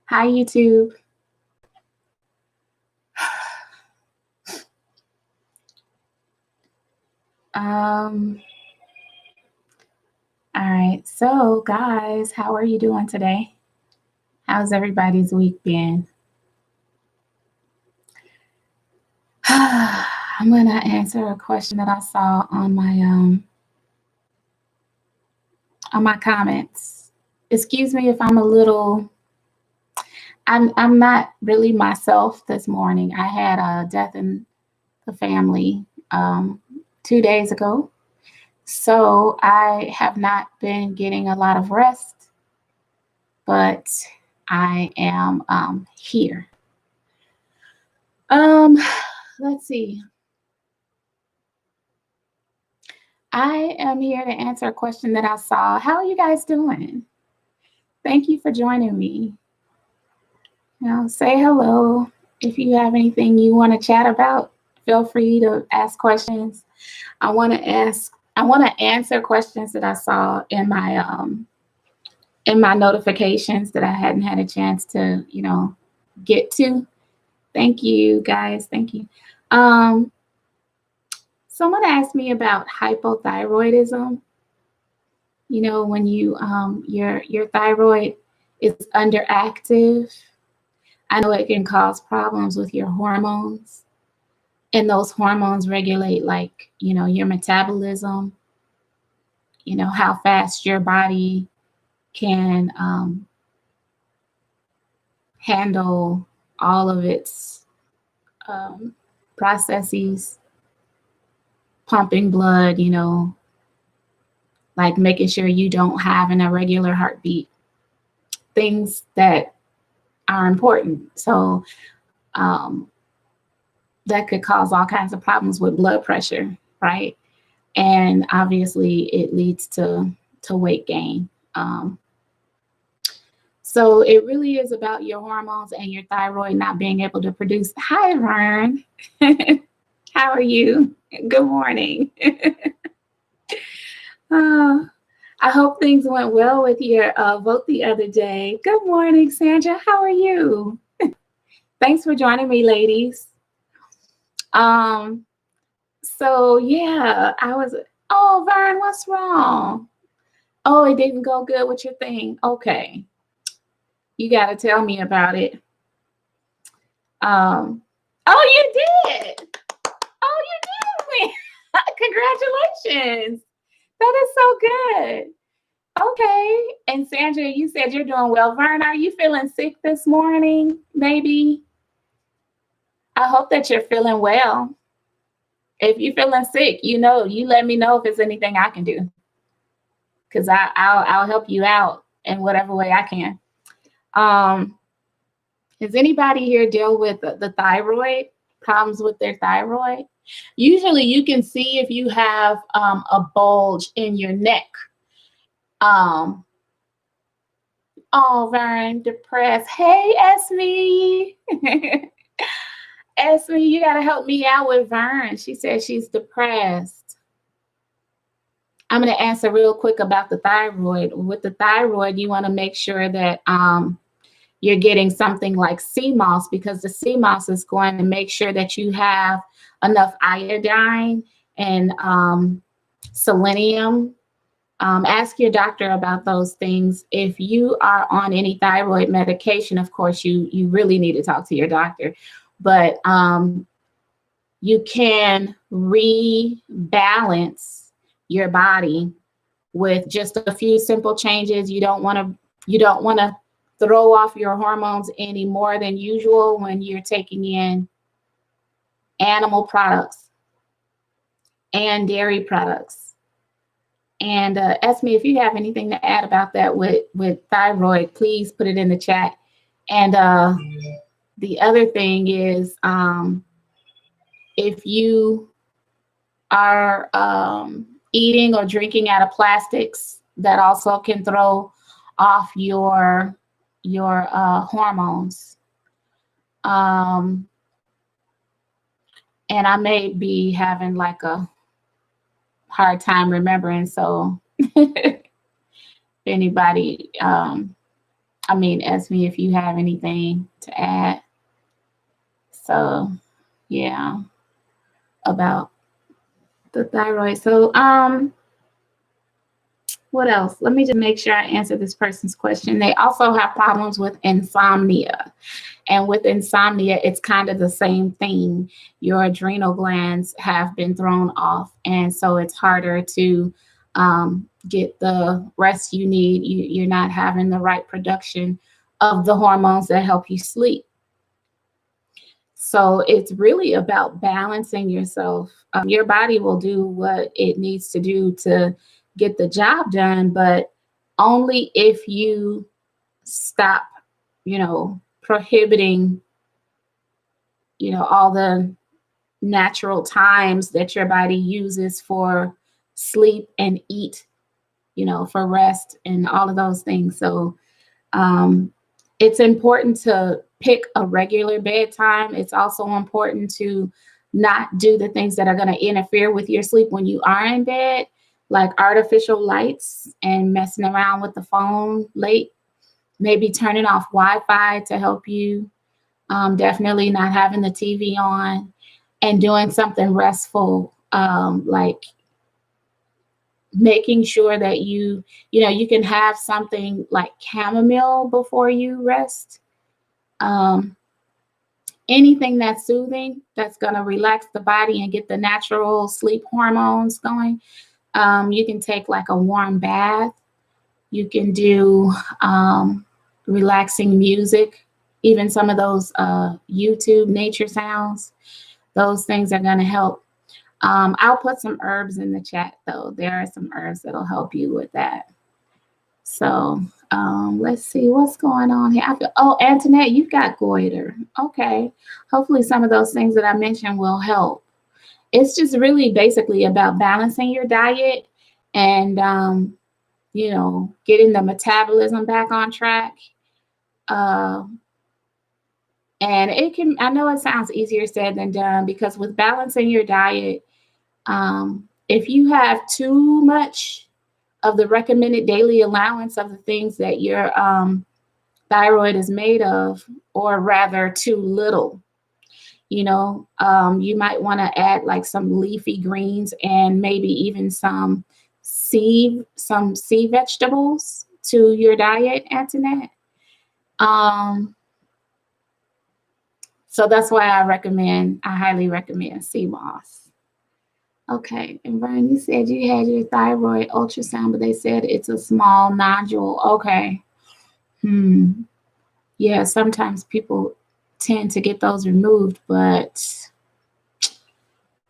Hi, YouTube. Um, all right. So, guys, how are you doing today? How's everybody's week been? I'm gonna answer a question that I saw on my comments. Excuse me if I'm a little. I'm not really myself this morning. I had a death in the family 2 days ago, so I have not been getting a lot of rest, but I am here. Um, let's see. I am here to answer a question that I saw. How are you guys doing? Thank you for joining me. Say hello. If you have anything you want to chat about, feel free to ask questions. I want to answer questions that I saw in my notifications that I hadn't had a chance to, get to. Thank you guys. Thank you. Um, Someone asked me about hypothyroidism. When your thyroid is underactive, I know it can cause problems with your hormones, and those hormones regulate your metabolism, how fast your body can handle all of its processes, pumping blood, like making sure you don't have an irregular heartbeat, things that are important. So that could cause all kinds of problems with blood pressure, right? And obviously it leads to weight gain. So it really is about your hormones and your thyroid not being able to produce. Hi, Vern. How are you? Good morning. I hope things went well with your vote the other day. Good morning, Sandra. How are you? Thanks for joining me, ladies. So yeah, oh, Vern, what's wrong? Oh, it didn't go good with your thing. Okay. You got to tell me about it. Oh, you did. Oh, you did. Congratulations. That is so good. Okay. And Sandra, you said you're doing well. Vern, are you feeling sick this morning? Maybe. I hope that you're feeling well. If you're feeling sick, you let me know if there's anything I can do, because I'll help you out in whatever way I can. Does anybody here deal with the thyroid, problems with their thyroid? Usually you can see if you have a bulge in your neck. Oh, Vern, depressed. Hey, Esme. Esme, you got to help me out with Vern. She says she's depressed. I'm going to answer real quick about the thyroid. With the thyroid, you want to make sure that you're getting something like sea moss, because the sea moss is going to make sure that you have enough iodine and selenium. Ask your doctor about those things. If you are on any thyroid medication, of course, you really need to talk to your doctor. But you can rebalance your body with just a few simple changes. You don't want to throw off your hormones any more than usual when you're taking in animal products and dairy products. And Esme, if you have anything to add about that with thyroid, please put it in the chat. And the other thing is, if you are eating or drinking out of plastics, that also can throw off your hormones. And I may be having like a hard time remembering, so if anybody I mean, ask me if you have anything to add. So, yeah, about the thyroid. So, what else? Let me just make sure I answer this person's question. They also have problems with insomnia. And with insomnia, it's kind of the same thing. Your adrenal glands have been thrown off. And so it's harder to get the rest you need. You're not having the right production of the hormones that help you sleep. So it's really about balancing yourself. Your body will do what it needs to do to get the job done, but only if you stop, prohibiting, all the natural times that your body uses for sleep and eat, for rest and all of those things. So it's important to pick a regular bedtime. It's also important to not do the things that are going to interfere with your sleep when you are in bed, like artificial lights and messing around with the phone late. Maybe turning off Wi-Fi to help you. Definitely not having the TV on, and doing something restful, like making sure that you can have something like chamomile before you rest. Anything that's soothing, that's going to relax the body and get the natural sleep hormones going. You can take like a warm bath. You can do relaxing music, even some of those YouTube nature sounds. Those things are going to help. I'll put some herbs in the chat, though. There are some herbs that'll help you with that. So let's see what's going on here. Oh, Antoinette, you've got goiter. Okay. Hopefully some of those things that I mentioned will help. It's just really basically about balancing your diet and, getting the metabolism back on track. And I know it sounds easier said than done, because with balancing your diet, if you have too much of the recommended daily allowance of the things that your thyroid is made of, or rather too little, you might want to add like some leafy greens and maybe even some sea vegetables to your diet, Antoinette. So that's why I highly recommend sea moss. Okay, and Brian, you said you had your thyroid ultrasound, but they said it's a small nodule. Okay. Yeah, sometimes people tend to get those removed, but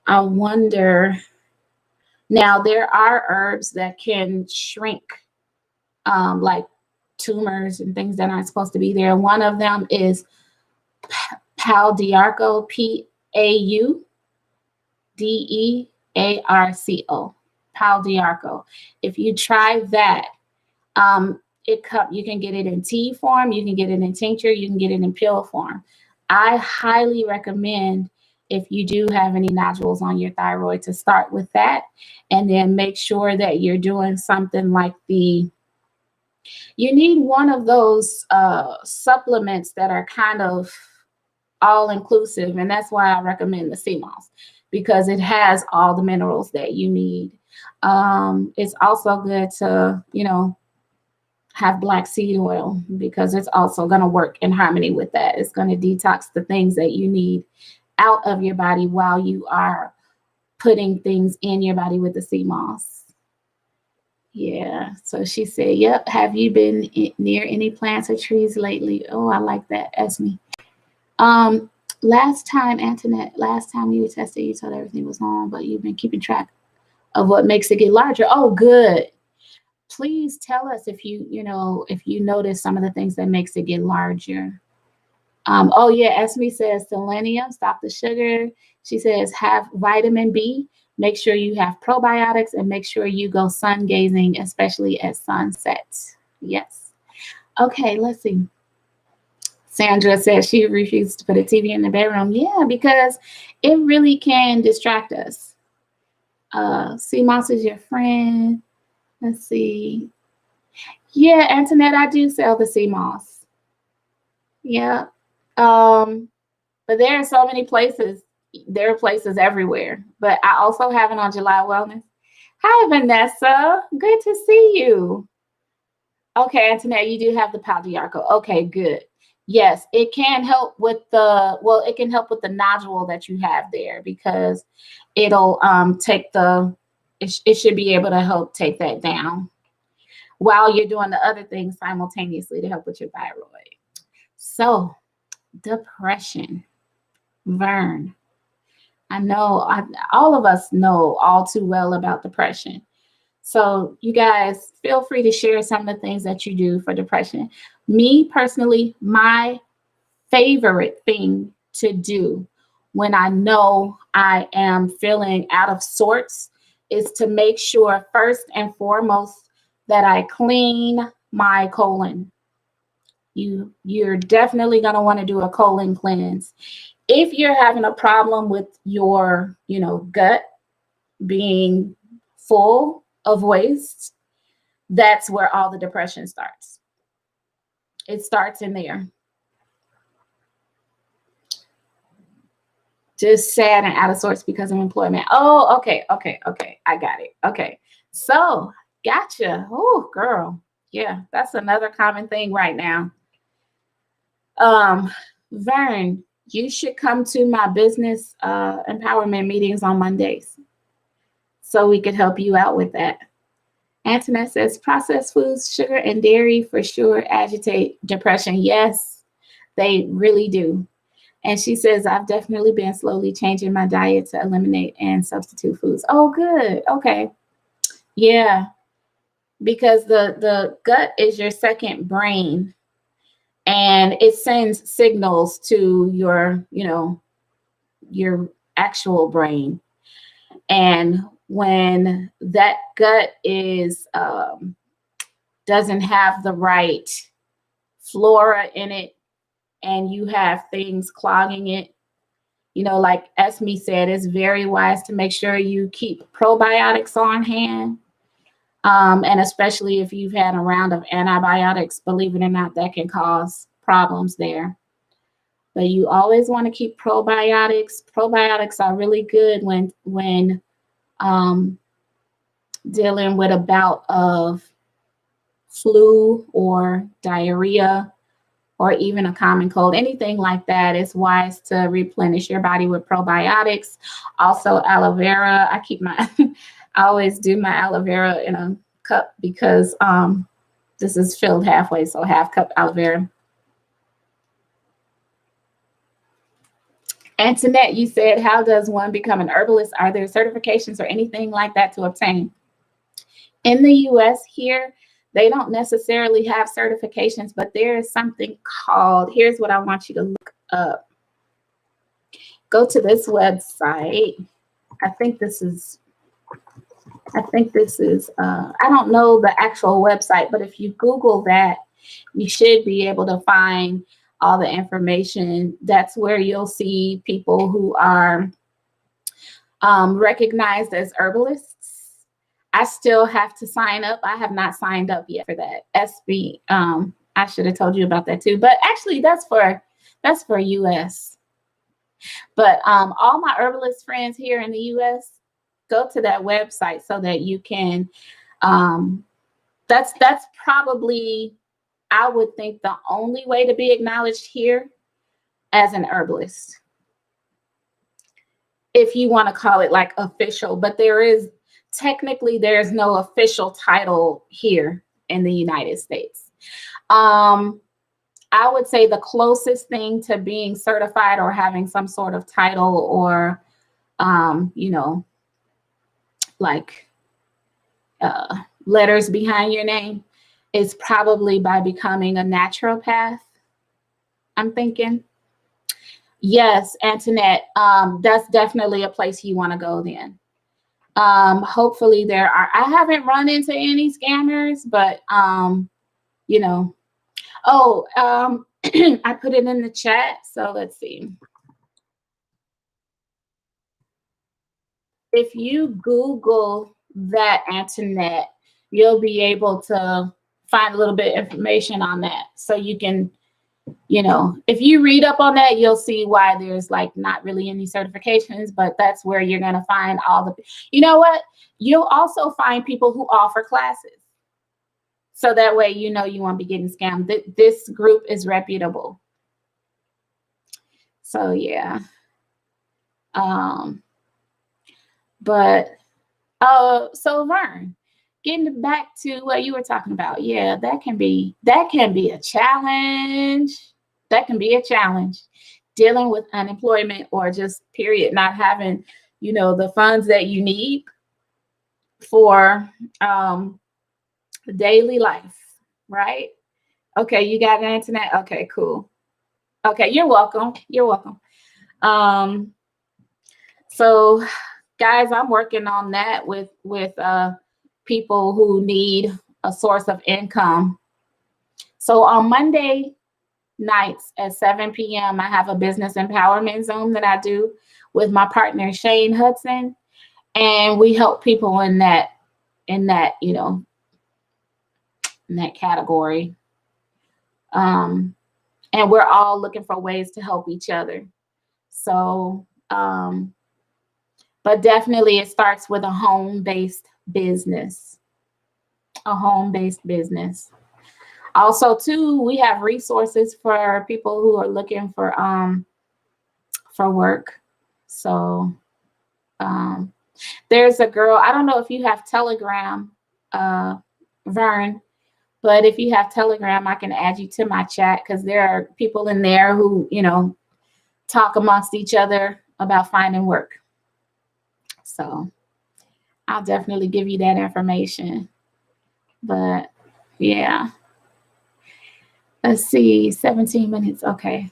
I wonder. Now, there are herbs that can shrink, like tumors and things that aren't supposed to be there. One of them is Paldiarco, Paudearco, Paldiarco. If you try that, you can get it in tea form, you can get it in tincture, you can get it in pill form. I highly recommend, if you do have any nodules on your thyroid, to start with that, and then make sure that you're doing something like you need one of those supplements that are kind of all inclusive, and that's why I recommend the sea moss, because it has all the minerals that you need. It's also good to, have black seed oil, because it's also going to work in harmony with that. It's going to detox the things that you need out of your body while you are putting things in your body with the sea moss. Yeah. So she said, yep. Have you been near any plants or trees lately? Oh, I like that, Esme. Last time, Antoinette, you were tested, you told everything was normal, but you've been keeping track of what makes it get larger. Oh, good. Please tell us if you notice some of the things that makes it get larger. Oh yeah, Esme says selenium, stop the sugar. She says have vitamin B. Make sure you have probiotics, and make sure you go sun gazing, especially at sunset. Yes. Okay, let's see. Sandra says she refused to put a TV in the bedroom. Yeah, because it really can distract us. Sea moss is your friend. Let's see. Yeah, Antoinette, I do sell the sea moss. Yeah. Um, but there are so many places. There are places everywhere. But I also have it on July Wellness. Hi, Vanessa. Good to see you. Okay, Antoinette, you do have the Paldiarco. Okay, good. Yes, it can help with it can help with the nodule that you have there because it'll take it should be able to help take that down while you're doing the other things simultaneously to help with your thyroid. So, depression, Vern. I know all of us know all too well about depression. So, you guys feel free to share some of the things that you do for depression. Me personally, my favorite thing to do when I know I am feeling out of sorts is to make sure, first and foremost, that I clean my colon. You're definitely going to want to do a colon cleanse. If you're having a problem with your, gut being full of waste, that's where all the depression starts. It starts in there. Just sad and out of sorts because of employment. Oh, okay. I got it. Okay. So, gotcha. Oh, girl. Yeah, that's another common thing right now. Vern, you should come to my business empowerment meetings on Mondays so we could help you out with that. Antoinette says processed foods, sugar, and dairy for sure agitate depression. Yes, they really do. And she says, I've definitely been slowly changing my diet to eliminate and substitute foods. Oh, good. Okay. Yeah. Because the gut is your second brain and it sends signals to your actual brain. And when that gut doesn't have the right flora in it and you have things clogging it, like Esme said, it's very wise to make sure you keep probiotics on hand. And especially if you've had a round of antibiotics, believe it or not, that can cause problems there. But you always want to keep probiotics. Probiotics are really good when dealing with a bout of flu or diarrhea or even a common cold, anything like that. It's wise to replenish your body with probiotics. Also, aloe vera. I always do my aloe vera in a cup because this is filled halfway, so half cup aloe vera. Antoinette, you said, how does one become an herbalist? Are there certifications or anything like that to obtain? In the US here, they don't necessarily have certifications, but there is something called, here's what I want you to look up. Go to this website. I think this is, I don't know the actual website, but if you Google that, you should be able to find all the information. That's where you'll see people who are recognized as herbalists. I still have to sign up. I have not signed up yet for that. SB. I should have told you about that too. But actually, that's for US. But all my herbalist friends here in the US, go to that website so that you can. That's probably, I would think, the only way to be acknowledged here as an herbalist, if you want to call it like official. But technically there's no official title here in the United States. I would say the closest thing to being certified or having some sort of title or like letters behind your name is probably by becoming a naturopath, I'm thinking. Yes, Antoinette, that's definitely a place you want to go then. Hopefully I haven't run into any scammers, but I put it in the chat. So let's see. If you Google that, Antoinette, you'll be able to find a little bit of information on that. So you can, if you read up on that, you'll see why there's like not really any certifications, but that's where you're going to find all the, you know what? You'll also find people who offer classes. So that way, you won't be getting scammed. This group is reputable. So yeah. So Vern, getting back to what you were talking about. Yeah, that can be a challenge. That can be a challenge. Dealing with unemployment or just period, not having, the funds that you need for daily life, right? Okay, you got the internet? Okay, cool. Okay, you're welcome. You're welcome. So guys, I'm working on that with people who need a source of income. So on Monday nights at 7 p.m., I have a business empowerment Zoom that I do with my partner Shane Hudson, and we help people in that in that category. And we're all looking for ways to help each other. So, but definitely it starts with a home-based business. A home-based business. Also, too, we have resources for people who are looking for work. So there's a girl, I don't know if you have Telegram, Vern, but if you have Telegram, I can add you to my chat because there are people in there who, talk amongst each other about finding work. So I'll definitely give you that information. But yeah. Let's see, 17 minutes. Okay.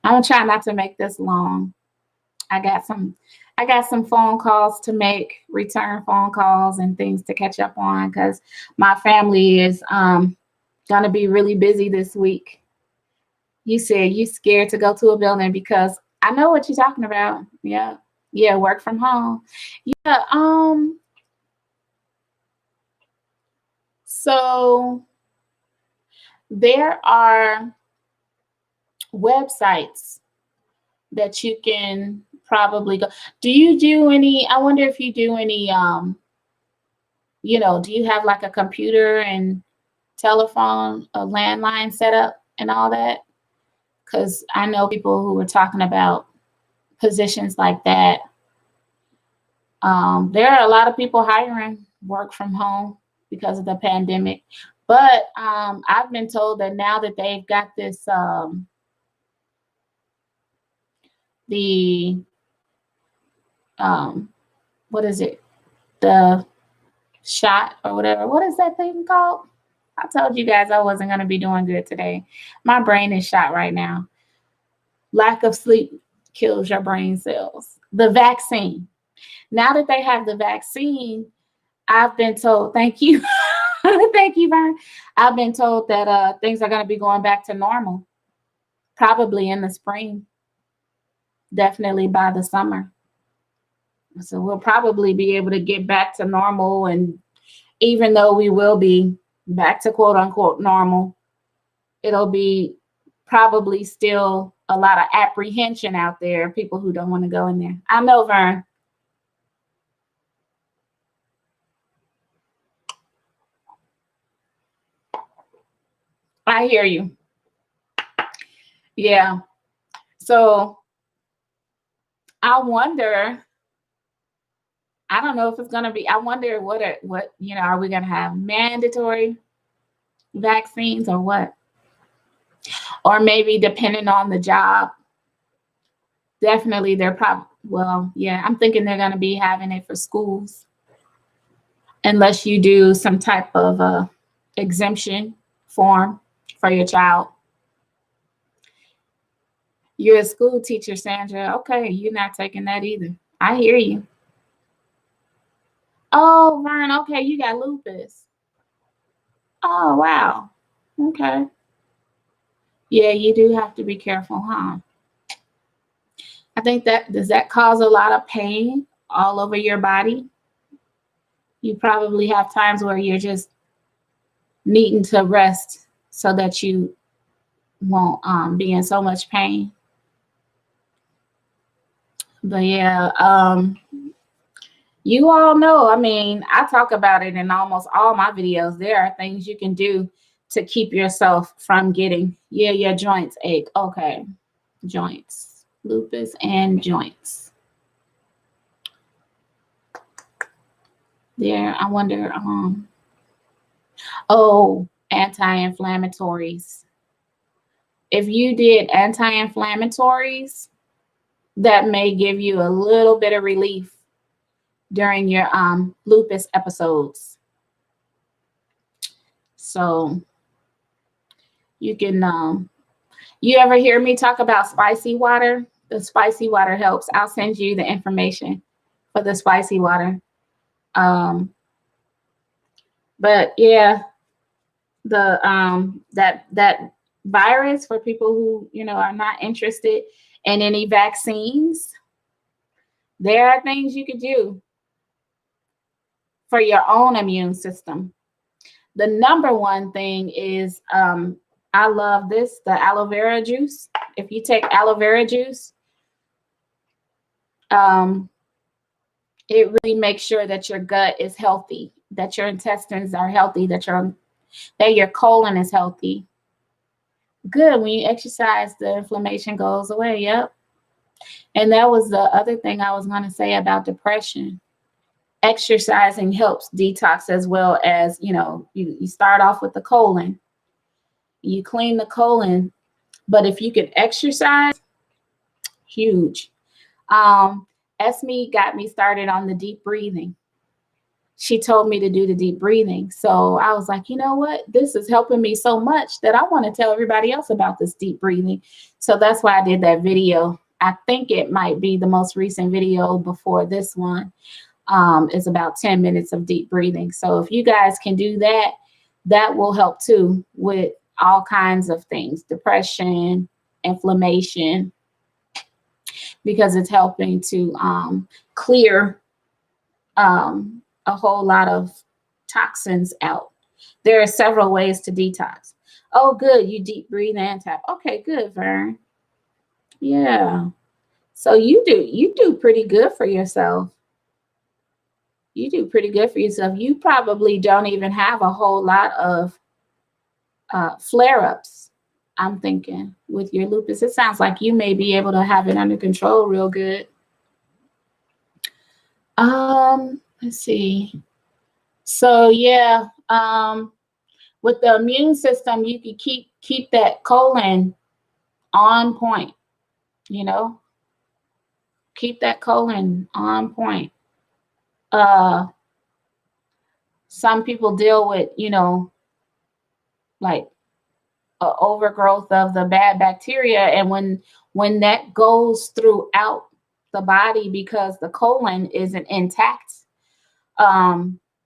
I'm gonna try not to make this long. I got some phone calls to make, return phone calls and things to catch up on because my family is gonna be really busy this week. You said you scared to go to a building because I know what you're talking about. Yeah. Yeah, work from home. Yeah. So there are websites that you can probably go. Do you do any, I wonder if you do any, do you have like a computer and telephone, a landline set up and all that? Because I know people who were talking about positions like that. There are a lot of people hiring work from home because of the pandemic. But I've been told that now that they've got this, what is it? The shot or whatever. What is that thing called? I told you guys I wasn't going to be doing good today. My brain is shot right now. Lack of sleep kills your brain cells. The vaccine. Now that they have the vaccine, I've been told, thank you. Thank you, Vern. I've been told that things are going to be going back to normal, probably in the spring, definitely by the summer. So we'll probably be able to get back to normal. And even though we will be back to quote unquote normal, it'll be probably still a lot of apprehension out there, people who don't want to go in there. I know, Vern. I hear you. Yeah. So I wonder, I don't know if it's going to be, I wonder what, are we going to have mandatory vaccines or what? Or maybe depending on the job, definitely they're probably, well, yeah, I'm thinking they're going to be having it for schools. Unless you do some type of exemption form for your child. You're a school teacher, Sandra. Okay, you're not taking that either. I hear you. Oh, Vern, okay, you got lupus. Oh, wow. Okay. Yeah, you do have to be careful, huh? I think does that cause a lot of pain all over your body? You probably have times where you're just needing to rest so that you won't be in so much pain. But yeah, you all know, I mean, I talk about it in almost all my videos. There are things you can do to keep yourself from getting, your joints ache. Okay, joints, lupus and joints. There, I wonder, oh, anti-inflammatories. If you did anti-inflammatories, that may give you a little bit of relief during your lupus episodes. So you can, you ever hear me talk about spicy water? The spicy water helps. I'll send you the information for the spicy water. But yeah, the that virus, for people who are not interested in any vaccines, there are things you could do for your own immune system. The number one thing is, I love this, the aloe vera juice. If you take aloe vera juice, it really makes sure that your gut is healthy, that your intestines are healthy, that your colon is healthy. Good. When you exercise, the inflammation goes away. Yep. And that was the other thing I was going to say about depression. Exercising helps detox, as well as, you start off with the colon. You clean the colon, but if you can exercise, huge. Esme got me started on the deep breathing. She told me to do the deep breathing. So I was like, you know what? This is helping me so much that I want to tell everybody else about this deep breathing. So that's why I did that video. I think it might be the most recent video before this one. It's about 10 minutes of deep breathing. So if you guys can do that, that will help too with all kinds of things, depression, inflammation, because it's helping to clear a whole lot of toxins out. There are several ways to detox. Oh, good. You deep breathe and tap. Okay, good, Vern. Yeah. So you do pretty good for yourself. You do pretty good for yourself. You probably don't even have a whole lot of flare-ups, I'm thinking, with your lupus. It sounds like you may be able to have it under control real good. Let's see. So yeah, with the immune system, you can keep that colon on point, keep that colon on point. Some people deal with, like overgrowth of the bad bacteria. And when that goes throughout the body, because the colon isn't intact,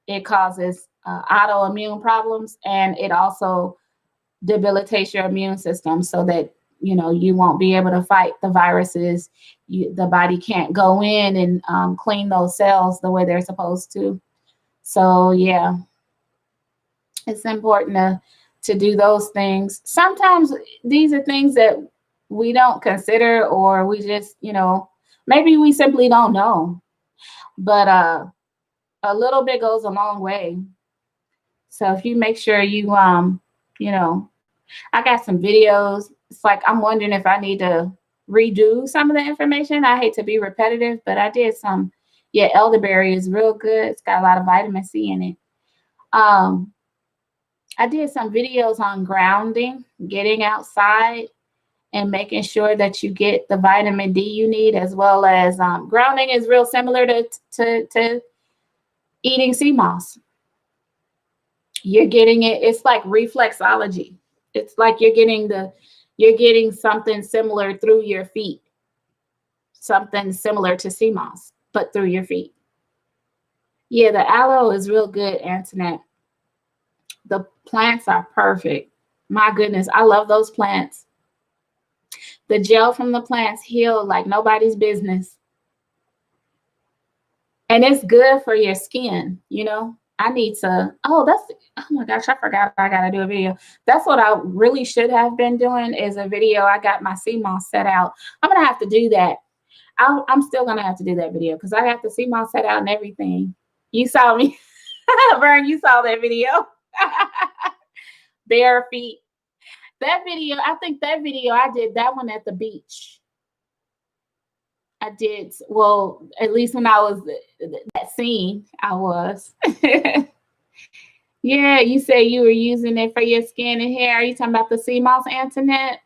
it causes autoimmune problems, and it also debilitates your immune system so that you won't be able to fight the viruses. The body can't go in and clean those cells the way they're supposed to. So yeah, it's important to do those things. Sometimes these are things that we don't consider, or we just, maybe we simply don't know. But a little bit goes a long way. So if you make sure you, I got some videos. It's like, I'm wondering if I need to redo some of the information. I hate to be repetitive, but I did some. Yeah, elderberry is real good. It's got a lot of vitamin C in it. I did some videos on grounding, getting outside, and making sure that you get the vitamin D you need, as well as grounding is real similar to eating sea moss. You're getting it. It's like reflexology. It's like you're getting something similar through your feet, something similar to sea moss, but through your feet. Yeah, the aloe is real good, Antoinette. The plants are perfect. My goodness, I love those plants. The gel from the plants heal like nobody's business. And it's good for your skin, I need to, oh my gosh, I forgot I got to do a video. That's what I really should have been doing is a video. I got my sea moss set out. I'm going to have to do that. I'm still going to have to do that video because I got the sea moss set out and everything. You saw me. Vern, you saw that video. Bare feet. That video, I think that video, I did that one at the beach. I did, well, at least when I was that scene, I was. Yeah, you say you were using it for your skin and hair. Are you talking about the sea moss, Antoinette?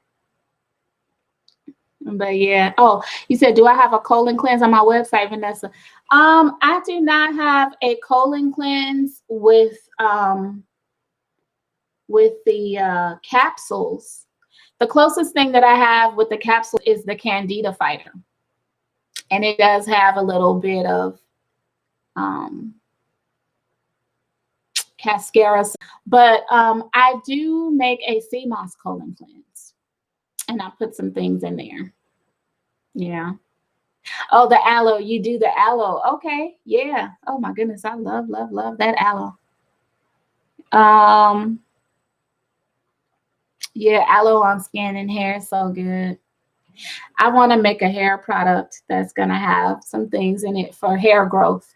But yeah. Oh, you said, do I have a colon cleanse on my website, Vanessa? I do not have a colon cleanse with the capsules. The closest thing that I have with the capsule is the Candida Fighter. And it does have a little bit of cascara, but I do make a sea moss colon cleanse, and I put some things in there. Yeah. Oh, the aloe. You do the aloe. Okay. Yeah. Oh my goodness. I love, love, love that aloe. Yeah, aloe on skin and hair is so good. I want to make a hair product that's going to have some things in it for hair growth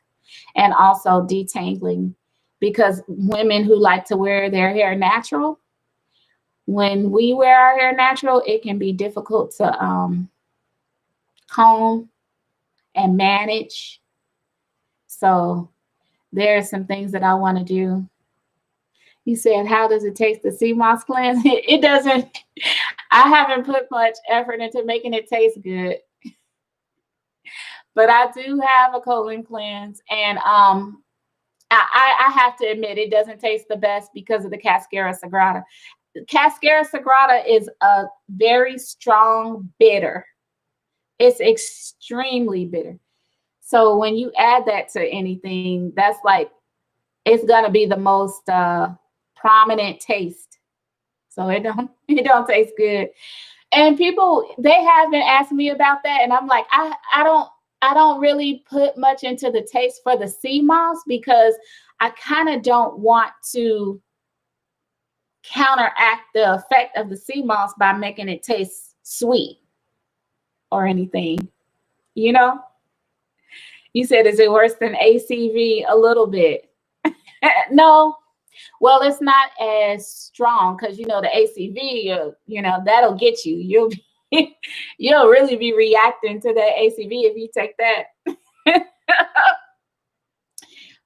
and also detangling, because women who like to wear their hair natural, when we wear our hair natural, it can be difficult to comb and manage. So there are some things that I want to do. You said, how does it taste, the sea moss cleanse? It doesn't. I haven't put much effort into making it taste good. But I do have a colon cleanse, and I have to admit it doesn't taste the best because of the Cascara Sagrada. Cascara Sagrada is a very strong bitter. It's extremely bitter. So when you add that to anything, that's like, it's gonna be the most prominent taste. So it don't taste good. And people, they have been asking me about that, and I'm like, I don't really put much into the taste for the sea moss because I kind of don't want to counteract the effect of the sea moss by making it taste sweet or anything, you know? You said, is it worse than ACV? A little bit. No. Well, it's not as strong because, you know, the ACV, you know, that'll get you. You'll really be reacting to that ACV if you take that.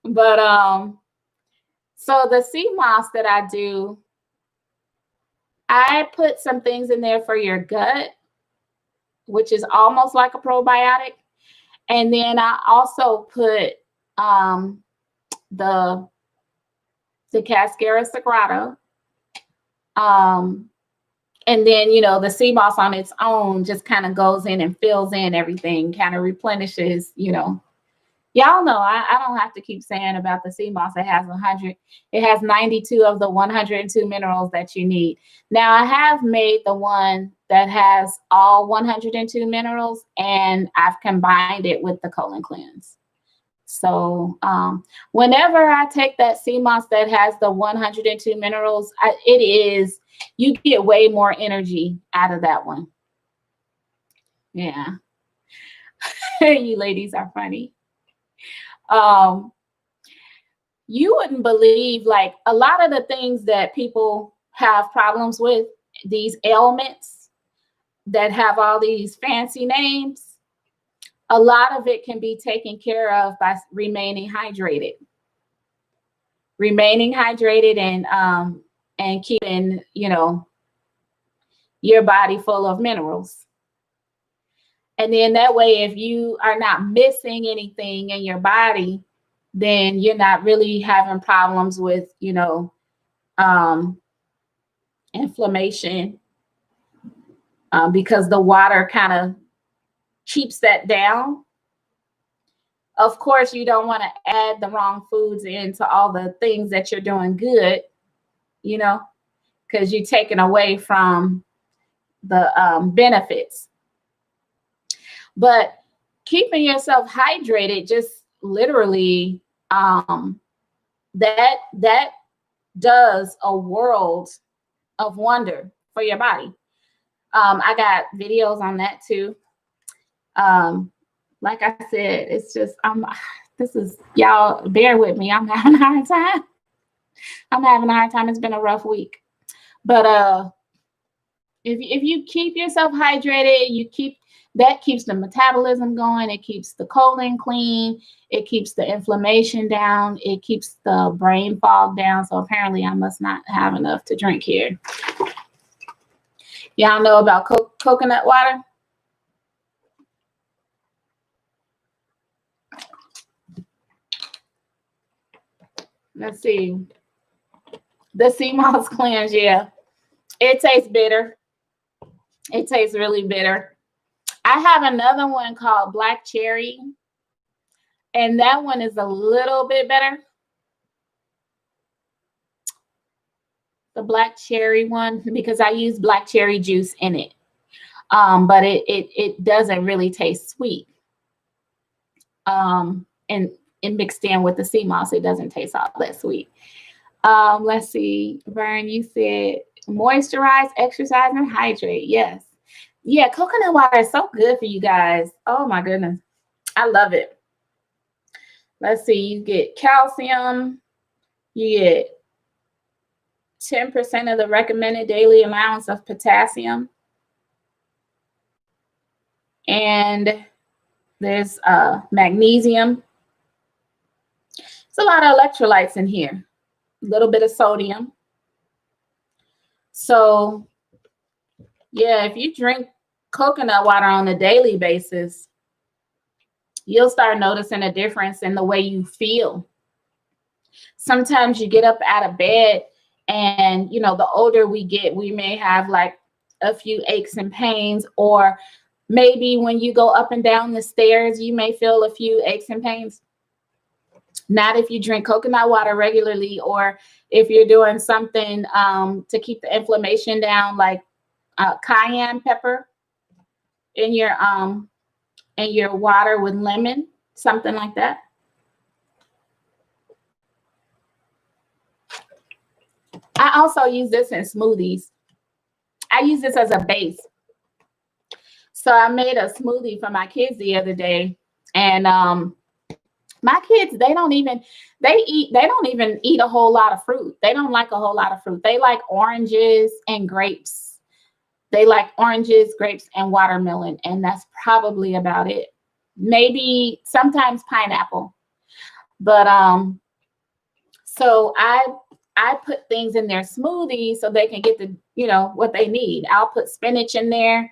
But so the sea moss that I do, I put some things in there for your gut, which is almost like a probiotic. And then I also put the Cascara Sagrada. And then, you know, the sea moss on its own just kind of goes in and fills in everything, kind of replenishes, you know. Y'all know I don't have to keep saying about the sea moss. It has 92 of the 102 minerals that you need. Now, I have made the one that has all 102 minerals, and I've combined it with the colon cleanse. So whenever I take that sea moss that has the 102 minerals, you get way more energy out of that one. Yeah. You ladies are funny. You wouldn't believe, like, a lot of the things that people have problems with, these ailments that have all these fancy names, a lot of it can be taken care of by remaining hydrated. Remaining hydrated and keeping, you know, your body full of minerals. And then that way, if you are not missing anything in your body, then you're not really having problems with, you know, inflammation, because the water kind of keeps that down. Of course, you don't want to add the wrong foods into all the things that you're doing good, you know, because you're taking away from the benefits. But keeping yourself hydrated just literally that does a world of wonder for your body. I got videos on that too. Like I said, it's just this is, y'all bear with me. I'm having a hard time. It's been a rough week. But if you keep yourself hydrated, that keeps the metabolism going. It keeps the colon clean. It keeps the inflammation down. It keeps the brain fog down. So apparently I must not have enough to drink here. Y'all know about coconut water? Let's see. The sea moss cleanse, yeah. It tastes bitter. It tastes really bitter. I have another one called black cherry, and that one is a little bit better. The black cherry one, because I use black cherry juice in it. But it doesn't really taste sweet. And mixed in with the sea moss, it doesn't taste all that sweet. Let's see, Vern, you said moisturize, exercise, and hydrate. Yes. Yeah, coconut water is so good for you guys. Oh my goodness. I love it. Let's see, you get calcium, you get 10% of the recommended daily allowance of potassium. And there's magnesium. It's a lot of electrolytes in here. A little bit of sodium. So yeah, if you drink coconut water on a daily basis, you'll start noticing a difference in the way you feel. Sometimes you get up out of bed and, you know, the older we get, we may have like a few aches and pains, or maybe when you go up and down the stairs, you may feel a few aches and pains. Not if you drink coconut water regularly, or if you're doing something to keep the inflammation down, like cayenne pepper in your water with lemon, something like that. I also use this in smoothies. I use this as a base. So I made a smoothie for my kids the other day, and my kids, they don't even eat a whole lot of fruit. They don't like a whole lot of fruit. They like oranges and grapes. They like oranges, grapes, and watermelon, and that's probably about it. Maybe sometimes pineapple. But so I put things in their smoothie so they can get the, you know, what they need. I'll put spinach in there,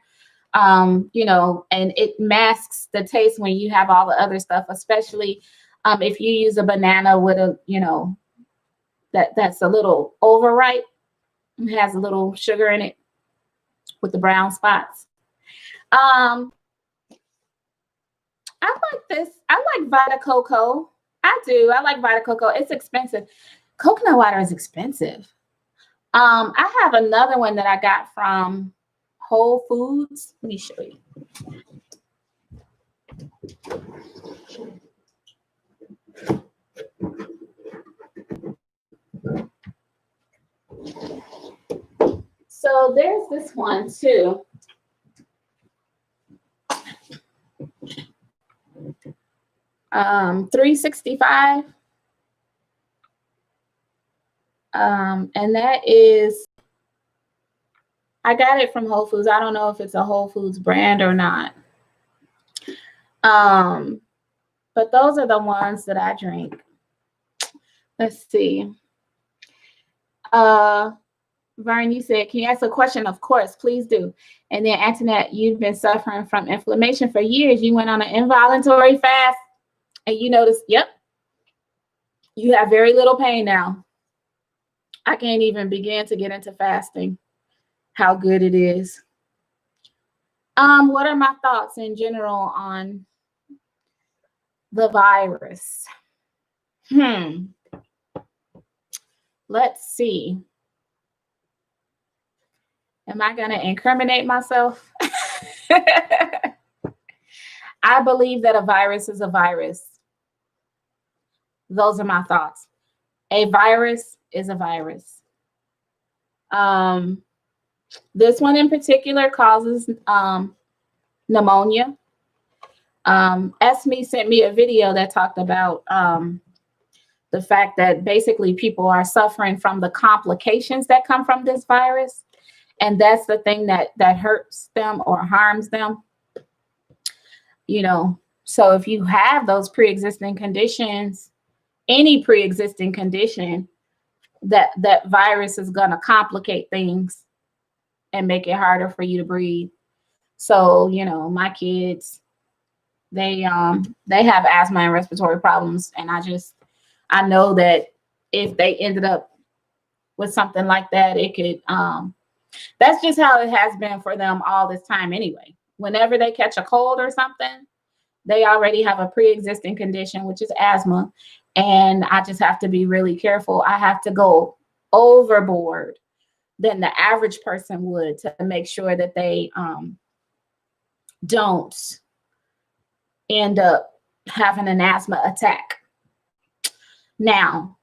you know, and it masks the taste when you have all the other stuff, especially if you use a banana with a, you know, that's a little overripe. It has a little sugar in it with the brown spots. I like this. I like Vita Coco. I do. I like Vita Coco. It's expensive. Coconut water is expensive. I have another one that I got from Whole Foods. Let me show you. So there's this one too. $3.65. And that is, I got it from Whole Foods. I don't know if it's a Whole Foods brand or not. But those are the ones that I drink. Let's see. Vern, you said, can you ask a question? Of course, please do. And then Antoinette, you've been suffering from inflammation for years. You went on an involuntary fast and you noticed, yep, you have very little pain now. I can't even begin to get into fasting, how good it is. What are my thoughts in general on the virus? Let's see. Am I going to incriminate myself? I believe that a virus is a virus. Those are my thoughts. A virus is a virus. This one in particular causes pneumonia. Esme sent me a video that talked about the fact that basically people are suffering from the complications that come from this virus. And that's the thing that hurts them or harms them. So if you have those pre-existing conditions, any pre-existing condition, that virus is going to complicate things and make it harder for you to breathe. So, my kids, they have asthma and respiratory problems. And I know that if they ended up with something like that, it could, that's just how it has been for them all this time anyway. Whenever they catch a cold or something, they already have a pre-existing condition, which is asthma. And I just have to be really careful. I have to go overboard than the average person would to make sure that they don't end up having an asthma attack. Now,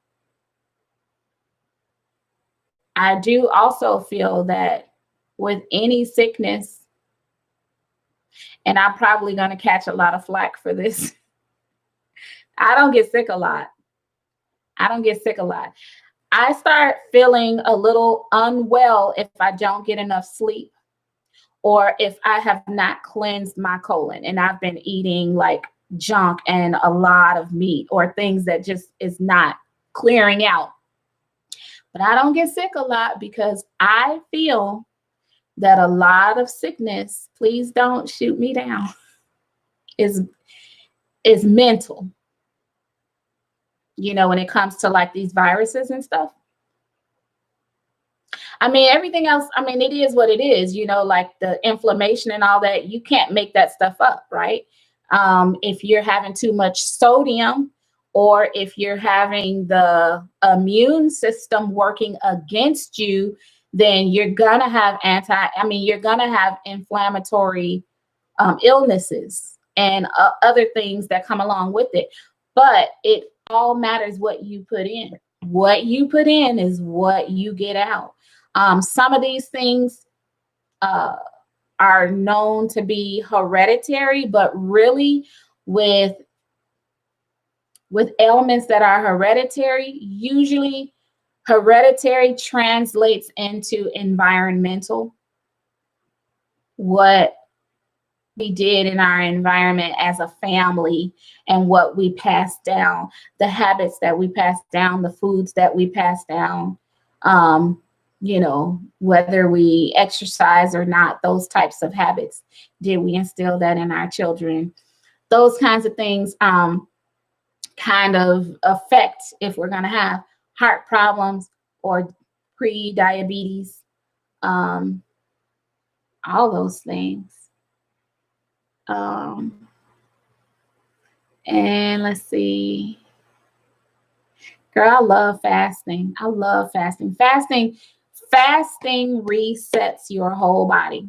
I do also feel that with any sickness, and I'm probably going to catch a lot of flack for this, I don't get sick a lot. I start feeling a little unwell if I don't get enough sleep, or if I have not cleansed my colon and I've been eating like junk and a lot of meat or things that just is not clearing out. But I don't get sick a lot because I feel that a lot of sickness, please don't shoot me down, is mental. When it comes to like these viruses and stuff. I mean, everything else, it is what it is, like the inflammation and all that. You can't make that stuff up, right? If you're having too much sodium, or if you're having the immune system working against you, then you're going to have you're going to have inflammatory illnesses and other things that come along with it. But it all matters what you put in. What you put in is what you get out. Some of these things are known to be hereditary, but really with ailments that are hereditary, usually hereditary translates into environmental. What we did in our environment as a family and what we passed down, the habits that we passed down, the foods that we passed down, whether we exercise or not, those types of habits. Did we instill that in our children? Those kinds of things kind of affect if we're going to have heart problems or pre-diabetes, all those things. And let's see. Girl, I love fasting. Fasting resets your whole body.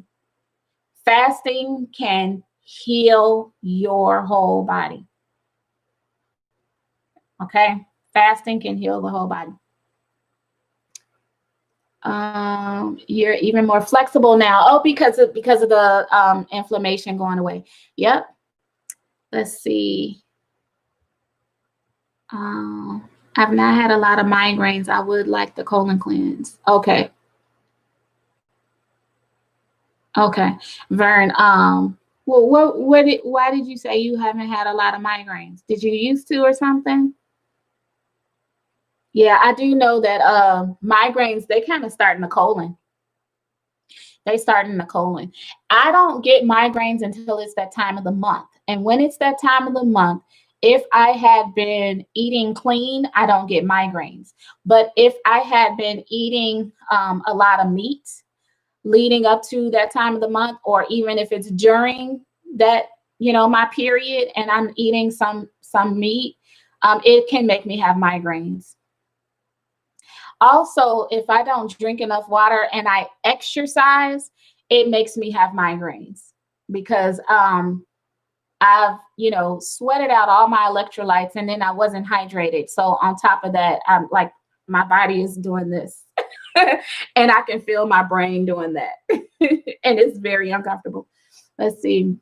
Fasting can heal your whole body. Okay? Fasting can heal the whole body. You're even more flexible now. Oh, because of the inflammation going away. Yep. Let's see. I've not had a lot of migraines. I would like the colon cleanse. Okay. Vern, well, why did you say you haven't had a lot of migraines? Did you used to or something? Yeah, I do know that migraines, they kind of start in the colon. They start in the colon. I don't get migraines until it's that time of the month. And when it's that time of the month, if I had been eating clean, I don't get migraines. But if I had been eating a lot of meat leading up to that time of the month, or even if it's during that, my period, and I'm eating some meat, it can make me have migraines. Also, if I don't drink enough water and I exercise, it makes me have migraines because I've, sweated out all my electrolytes, and then I wasn't hydrated. So on top of that, I'm like, my body is doing this. And I can feel my brain doing that. And it's very uncomfortable. Let's see.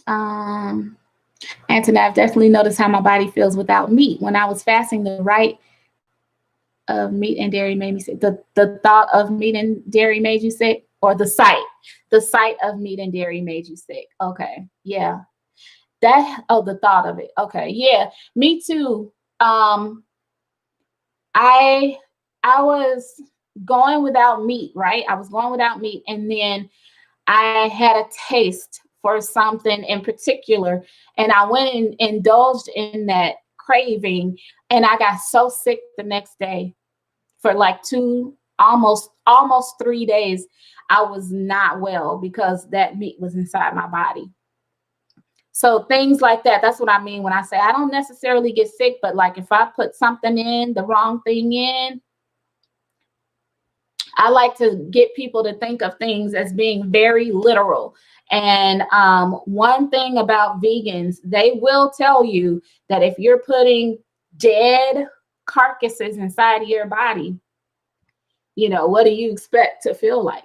Anthony, I've definitely noticed how my body feels without meat. When I was fasting, the right of meat and dairy made me sick. The thought of meat and dairy made you sick, or the sight of meat and dairy made you sick. Okay. Yeah. The thought of it. Okay. Yeah. Me too. I was going without meat, right? I was going without meat. And then I had a taste for something in particular, and I went and indulged in that craving, and I got so sick the next day. For like almost 3 days, I was not well because that meat was inside my body. So things like that, that's what I mean when I say I don't necessarily get sick, but like if I put something in, the wrong thing in, I like to get people to think of things as being very literal. And one thing about vegans, they will tell you that if you're putting dead carcasses inside of your body, what do you expect to feel like,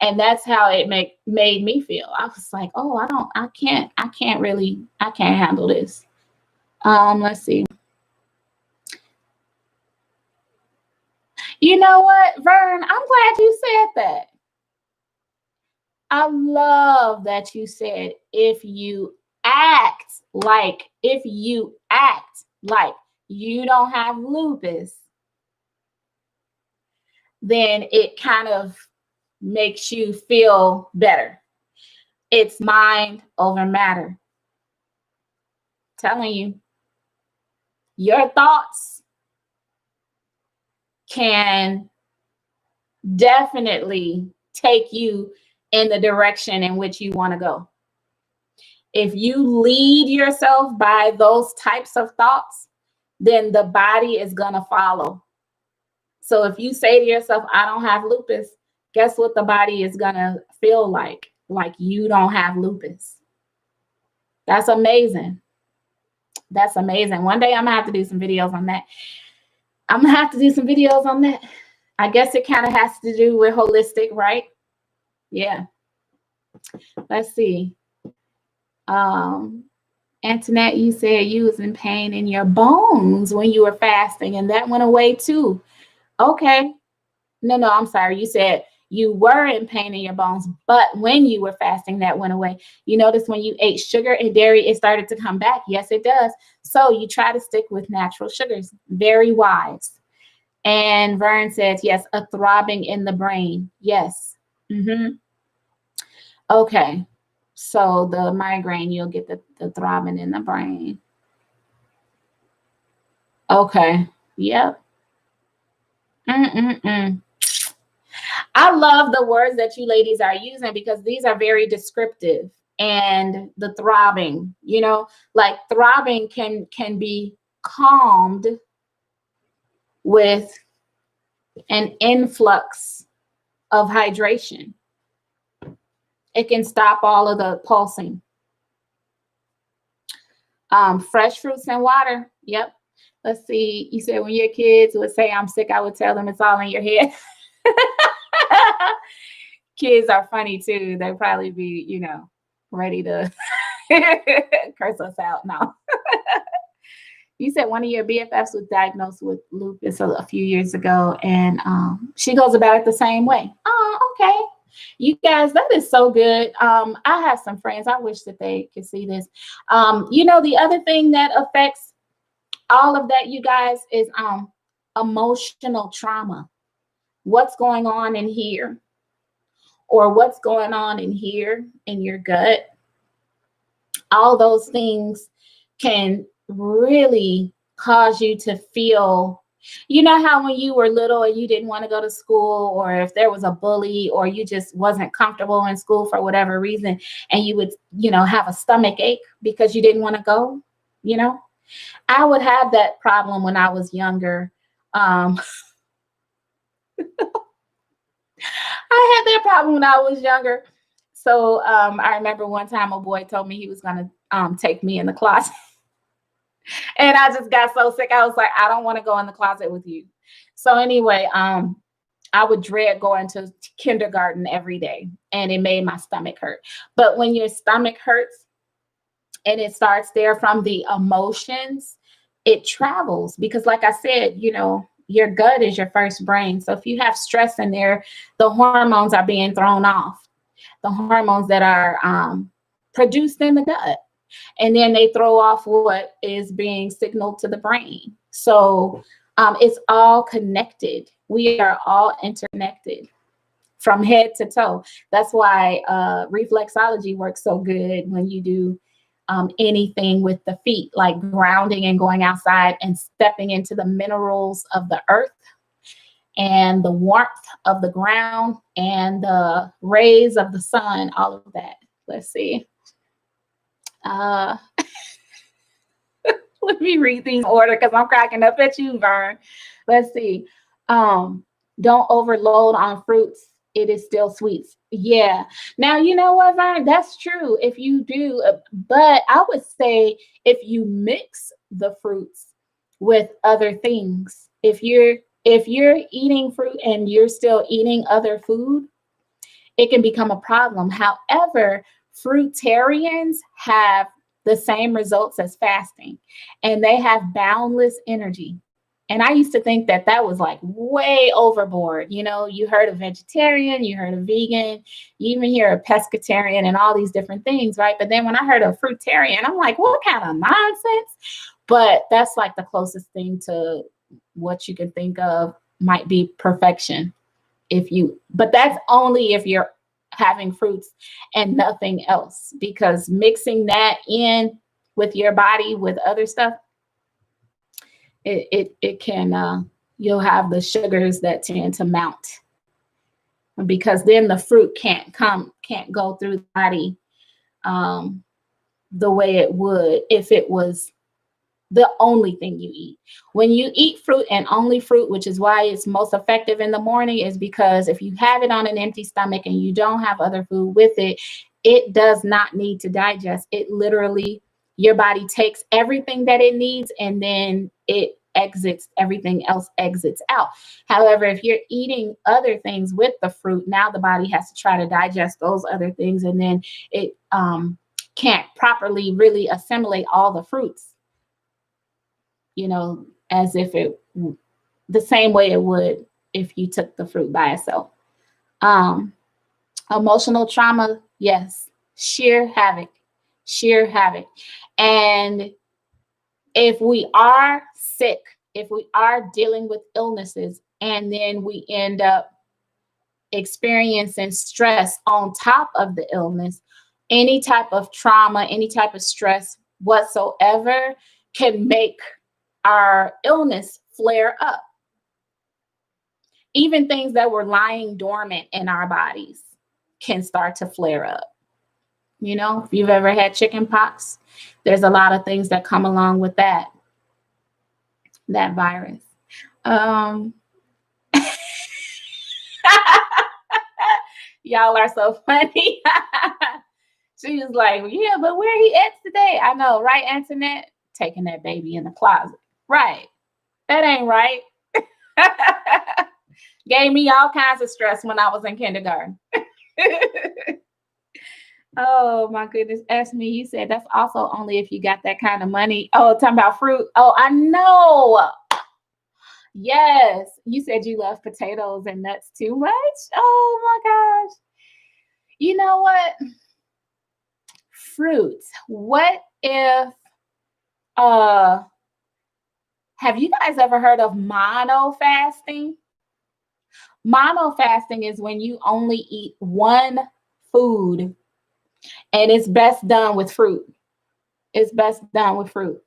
And that's how it made me feel. I was like, oh, I can't handle this. Let's see. You know what, Vern? I'm glad you said that. I love that you said if you act like you don't have lupus, then it kind of makes you feel better. It's mind over matter. Telling you, your thoughts can definitely take you in the direction in which you want to go. If you lead yourself by those types of thoughts, then the body is going to follow. So if you say to yourself, I don't have lupus, guess what the body is going to feel like? Like you don't have lupus. That's amazing. That's amazing. One day I'm going to have to do some videos on that. I guess it kind of has to do with holistic, right? Yeah. Let's see. Antoinette, you said you was in pain in your bones when you were fasting, and that went away too. Okay. No, I'm sorry. You said you were in pain in your bones, but when you were fasting, that went away. You notice when you ate sugar and dairy, it started to come back. Yes, it does. So you try to stick with natural sugars. Very wise. And Vern says, yes, a throbbing in the brain. Yes. Okay. So the migraine, you'll get the throbbing in the brain. Okay. Yep. I love the words that you ladies are using because these are very descriptive. And the throbbing, like throbbing can be calmed with an influx of hydration. It can stop all of the pulsing. Fresh fruits and water. Yep. Let's see. You said when your kids would say, I'm sick, I would tell them it's all in your head. Kids are funny too. They'll probably be, ready to curse us out now. You said one of your BFFs was diagnosed with lupus a few years ago, and she goes about it the same way. Oh, okay. You guys, that is so good. I have some friends. I wish that they could see this. The other thing that affects all of that, you guys, is emotional trauma. What's going on in here, or what's going on in here in your gut. All those things can really cause you to feel, how when you were little and you didn't want to go to school, or if there was a bully, or you just wasn't comfortable in school for whatever reason, and you would, have a stomach ache because you didn't want to go, I would have that problem when I was younger. I had that problem when I was younger. So I remember one time a boy told me he was going to take me in the closet. And I just got so sick. I was like, I don't want to go in the closet with you. So anyway, I would dread going to kindergarten every day, and it made my stomach hurt. But when your stomach hurts and it starts there from the emotions, it travels because, like I said, you know, your gut is your first brain. So if you have stress in there, the hormones are being thrown off, the hormones that are produced in the gut. And then they throw off what is being signaled to the brain. So it's all connected. We are all interconnected from head to toe. That's why reflexology works so good when you do anything with the feet, like grounding and going outside and stepping into the minerals of the earth and the warmth of the ground and the rays of the sun, all of that. Let's see. Let me read these in order because I'm cracking up at you, Vern. Let's see. Don't overload on fruits. It is still sweets. Yeah. Now, you know what, Vern? That's true if you do. But I would say if you mix the fruits with other things, if you're eating fruit and you're still eating other food, it can become a problem. However, fruitarians have the same results as fasting, and they have boundless energy. And I used to think that that was like way overboard. You know, you heard of vegetarian, you heard of vegan, you even hear of pescatarian and all these different things, right? But then when I heard of fruitarian, I'm like, what kind of nonsense? But that's like the closest thing to what you can think of might be perfection. But that's only if you're having fruits and nothing else, because mixing that in with your body with other stuff, it can you'll have the sugars that tend to mount, because then the fruit can't go through the body the way it would if it was the only thing you eat. When you eat fruit and only fruit, which is why it's most effective in the morning, is because if you have it on an empty stomach and you don't have other food with it, it does not need to digest. It literally, your body takes everything that it needs and then it exits, everything else exits out. However, if you're eating other things with the fruit, now the body has to try to digest those other things, and then it can't properly really assimilate all the fruits, you know, as if it the same way it would if you took the fruit by itself. Emotional trauma, yes, sheer havoc. And if we are sick, if we are dealing with illnesses, and then we end up experiencing stress on top of the illness, any type of trauma, any type of stress whatsoever can make our illness flare up. Even things that were lying dormant in our bodies can start to flare up. You know, if you've ever had chicken pox, there's a lot of things that come along with that virus. Y'all are so funny. She was like, yeah, but where he at today? I know, right, Antoinette? Taking that baby in the closet. Right. That ain't right. Gave me all kinds of stress when I was in kindergarten. Oh my goodness. Ask me, you said that's also only if you got that kind of money. Oh, talking about fruit. Oh, I know. Yes. You said you love potatoes and nuts too much. Oh my gosh. You know what? Fruits. What if have you guys ever heard of mono fasting? Mono fasting is when you only eat one food, and it's best done with fruit. It's best done with fruit.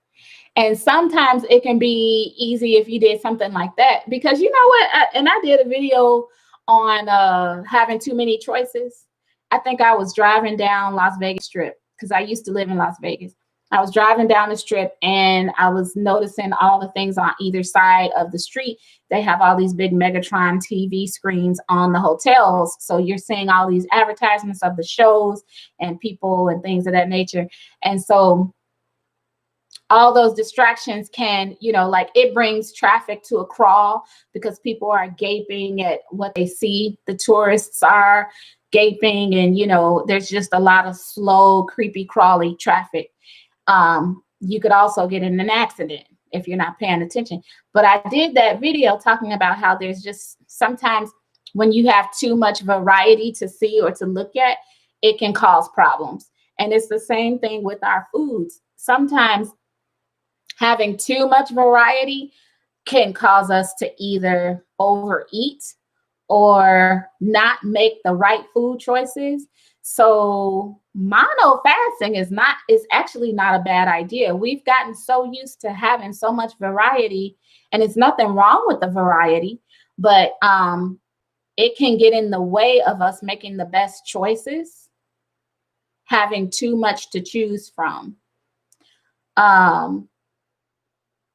And sometimes it can be easy if you did something like that, because you know what? I did a video on having too many choices. I think I was driving down Las Vegas Strip because I used to live in Las Vegas. I was driving down the strip and I was noticing all the things on either side of the street. They have all these big Megatron TV screens on the hotels. So you're seeing all these advertisements of the shows and people and things of that nature. And so all those distractions can, like it brings traffic to a crawl because people are gaping at what they see. The tourists are gaping and, there's just a lot of slow, creepy, crawly traffic. You could also get in an accident if you're not paying attention. But I did that video talking about how there's just sometimes when you have too much variety to see or to look at, it can cause problems. And it's the same thing with our foods. Sometimes having too much variety can cause us to either overeat or not make the right food choices. So mono fasting is actually not a bad idea. We've gotten so used to having so much variety, and it's nothing wrong with the variety, but it can get in the way of us making the best choices, having too much to choose from.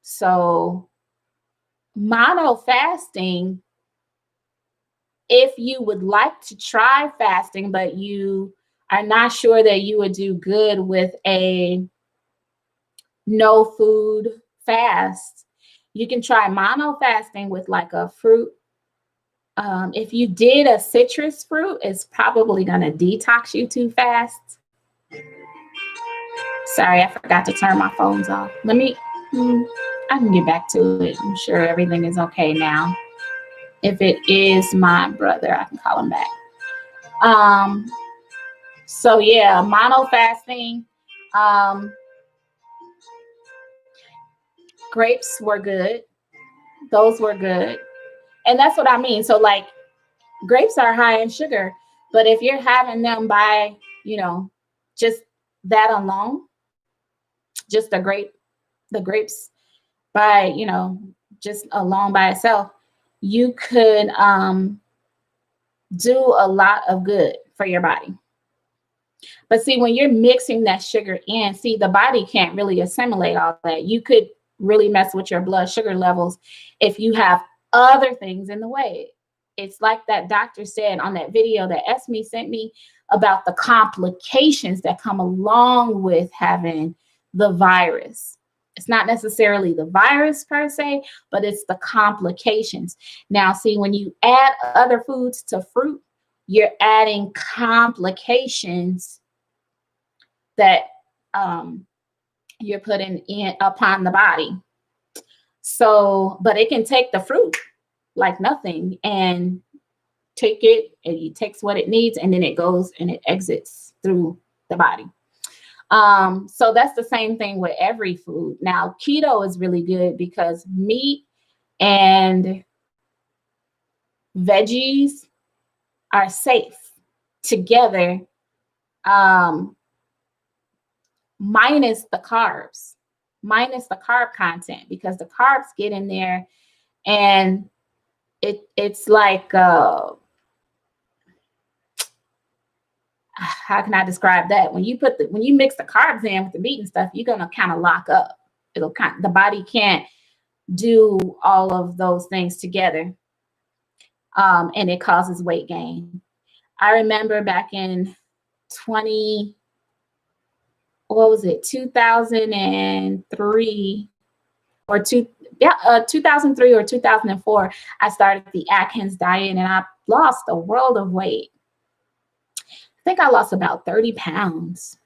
So mono fasting, if you would like to try fasting, but you are not sure that you would do good with a no food fast, you can try mono fasting with like a fruit. If you did a citrus fruit, it's probably going to detox you too fast. Sorry, I forgot to turn my phones off. I can get back to it. I'm sure everything is okay now. If it is my brother, I can call him back. So yeah, mono fasting. Grapes were good. Those were good. And that's what I mean. So like grapes are high in sugar, but if you're having them by, just that alone, just the grapes by, just alone by itself, you could do a lot of good for your body. But see, when you're mixing that sugar in, the body can't really assimilate all that. You could really mess with your blood sugar levels if you have other things in the way. It's like that doctor said on that video that Esme sent me about the complications that come along with having the virus. It's not necessarily the virus per se, but it's the complications. Now, see, when you add other foods to fruit, you're adding complications that you're putting in upon the body. So, but it can take the fruit like nothing and take it, and it takes what it needs, and then it goes and it exits through the body. So that's the same thing with every food. Now, keto is really good because meat and veggies are safe together, minus the carbs, minus the carb content, because the carbs get in there and it's like, how can I describe that? When you mix the carbs in with the meat and stuff, you're going to kind of lock up. The body can't do all of those things together. And it causes weight gain. I remember back in 2003 or 2003 or 2004, I started the Atkins diet and I lost a world of weight. I think I lost about 30 pounds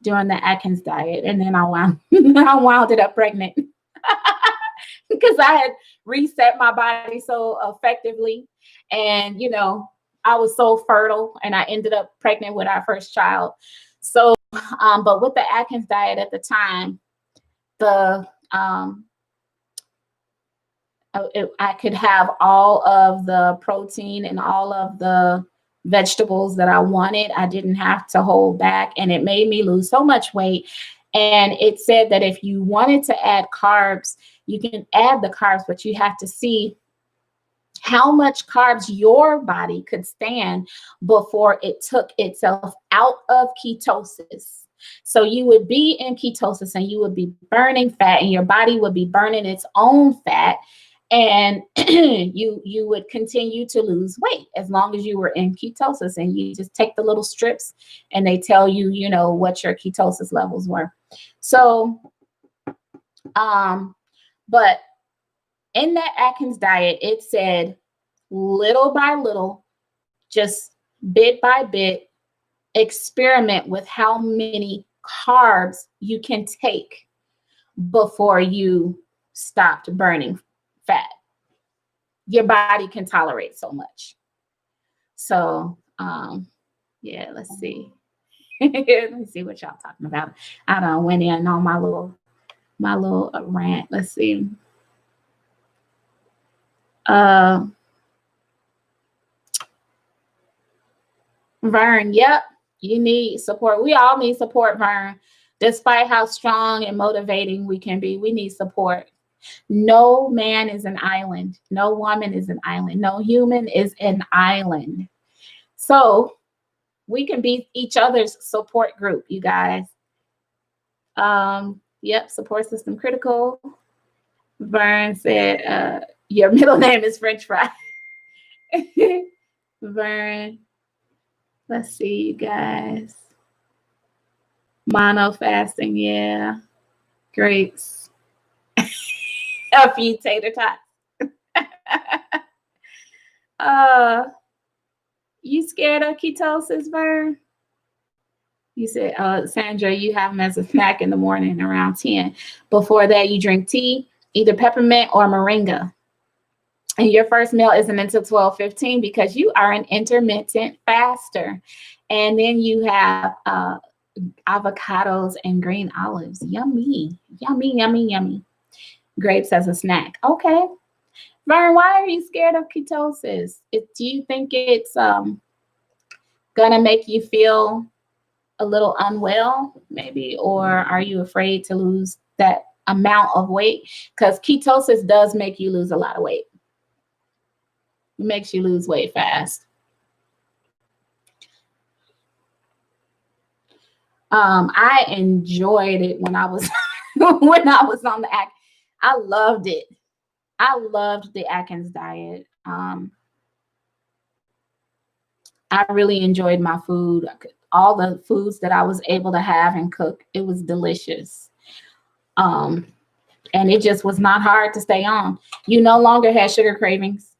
during the Atkins diet. And then I wound it up pregnant because I had reset my body so effectively. And, I was so fertile and I ended up pregnant with our first child. So, but with the Atkins diet at the time, I could have all of the protein and all of the vegetables that I wanted. I didn't have to hold back, and it made me lose so much weight. And it said that if you wanted to add carbs, you can add the carbs, but you have to see how much carbs your body could stand before it took itself out of ketosis. So you would be in ketosis and you would be burning fat, and your body would be burning its own fat, and you would continue to lose weight as long as you were in ketosis. And you just take the little strips and they tell you, you know, what your ketosis levels were. So but in that Atkins diet, it said little by little, just bit by bit, experiment with how many carbs you can take before you stopped burning fat. Your body can tolerate so much. So, yeah, let's see. Let me see what y'all talking about. I done went in on my little rant. Let's see. Vern, yep, you need support. We all need support, Vern. Despite how strong and motivating we can be, we need support. No man is an island. No woman is an island. No human is an island. So we can be each other's support group, you guys. Yep, support system critical. Vern said, your middle name is French fry. Vern, let's see, you guys. Mono fasting, yeah. Grapes. A few tater tots. You scared of ketosis, Vern? You said, Sandra, you have them as a snack in the morning around 10. Before that, you drink tea, either peppermint or moringa. And your first meal isn't until 12:15 because you are an intermittent faster. And then you have avocados and green olives. Yummy, yummy, yummy, yummy. Grapes as a snack. Okay. Vern, why are you scared of ketosis? Do you think it's gonna make you feel a little unwell, maybe? Or are you afraid to lose that amount of weight? Because ketosis does make you lose a lot of weight. It makes you lose weight fast. I enjoyed it when I was when I was on the Atkins. I loved it. I loved the Atkins diet. I really enjoyed my food. All the foods that I was able to have and cook, it was delicious. And it just was not hard to stay on. You no longer have sugar cravings.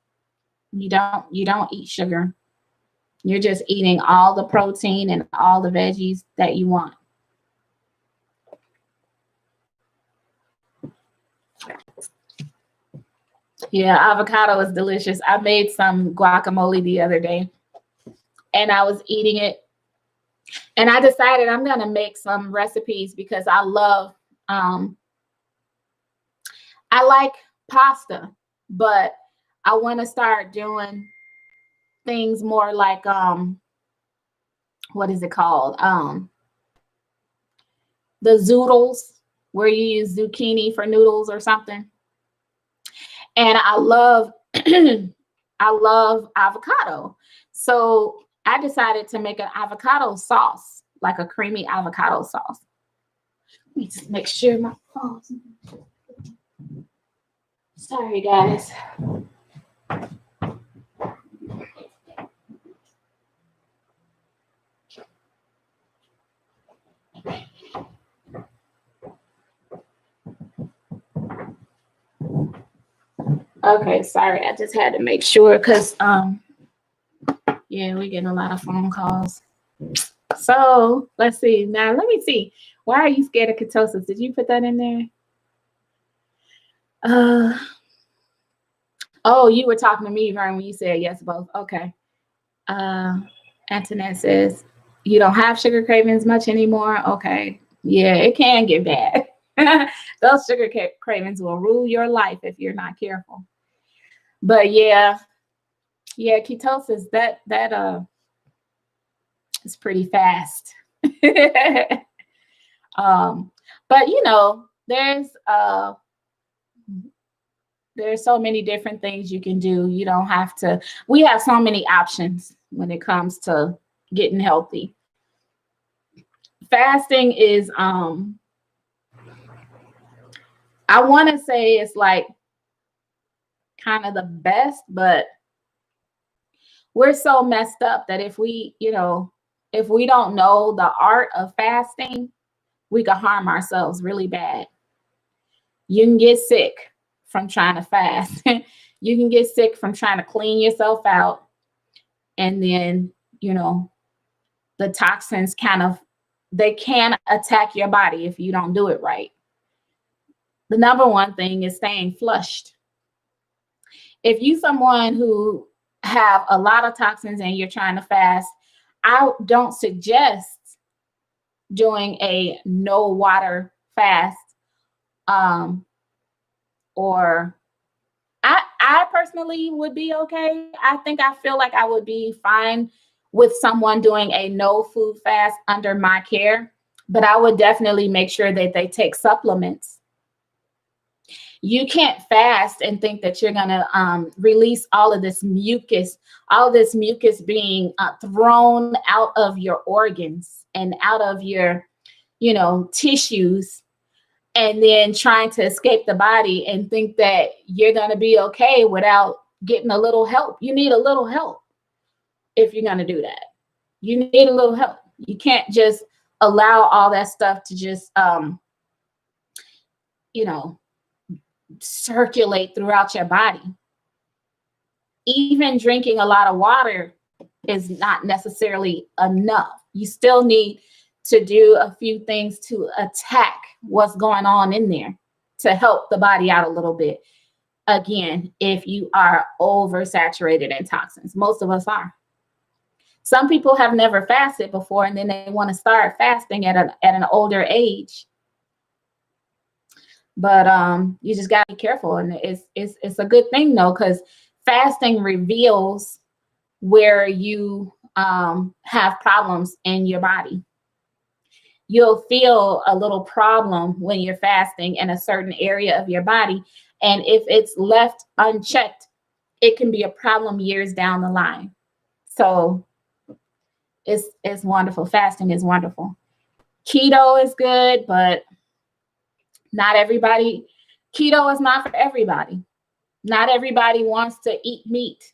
You don't eat sugar. You're just eating all the protein and all the veggies that you want. Yeah, avocado is delicious. I made some guacamole the other day and I was eating it. And I decided I'm going to make some recipes because I like pasta, but I want to start doing things more like, what is it called? The zoodles, where you use zucchini for noodles or something. And I love, I love avocado. So I decided to make an avocado sauce, like a creamy avocado sauce. Let me just make sure my phone's. Sorry, guys. Okay, sorry. I just had to make sure because yeah, we're getting a lot of phone calls. So let's see. Now let me see. Why are you scared of ketosis? Did you put that in there? Oh, you were talking to me, Vern, when you said yes, both. Okay. Antoinette says, you don't have sugar cravings much anymore. Okay. Yeah, it can get bad. Those sugar cravings will rule your life if you're not careful. But yeah, ketosis, that is pretty fast. But you know, there's so many different things you can do. You don't have to, we have so many options when it comes to getting healthy. fasting is I want to say it's like kind of the best, but we're so messed up that if if we don't know the art of fasting, we could harm ourselves really bad. You can get sick from trying to fast. You can get sick from trying to clean yourself out. And then, the toxins they can attack your body if you don't do it right. The number one thing is staying flushed. If you someone who have a lot of toxins and you're trying to fast, I don't suggest doing a no water fast. Or I personally would be okay. I feel like I would be fine with someone doing a no food fast under my care, but I would definitely make sure that they take supplements. You can't fast and think that you're going to release all of this mucus being thrown out of your organs and out of your, tissues, and then trying to escape the body and think that you're going to be okay without getting a little help. You need a little help if you're going to do that. You need a little help. You can't just allow all that stuff to just, circulate throughout your body. Even drinking a lot of water is not necessarily enough. You still need to do a few things to attack what's going on in there to help the body out a little bit. Again, if you are oversaturated in toxins, most of us are. Some people have never fasted before, and then they want to start fasting at an older age. But you just got to be careful, and it's a good thing though, because fasting reveals where you have problems in your body. You'll feel a little problem when you're fasting in a certain area of your body, and if it's left unchecked, it can be a problem years down the line. So it's wonderful. Fasting is wonderful. Keto is good, but not everybody. Keto is not for everybody. Not everybody wants to eat meat.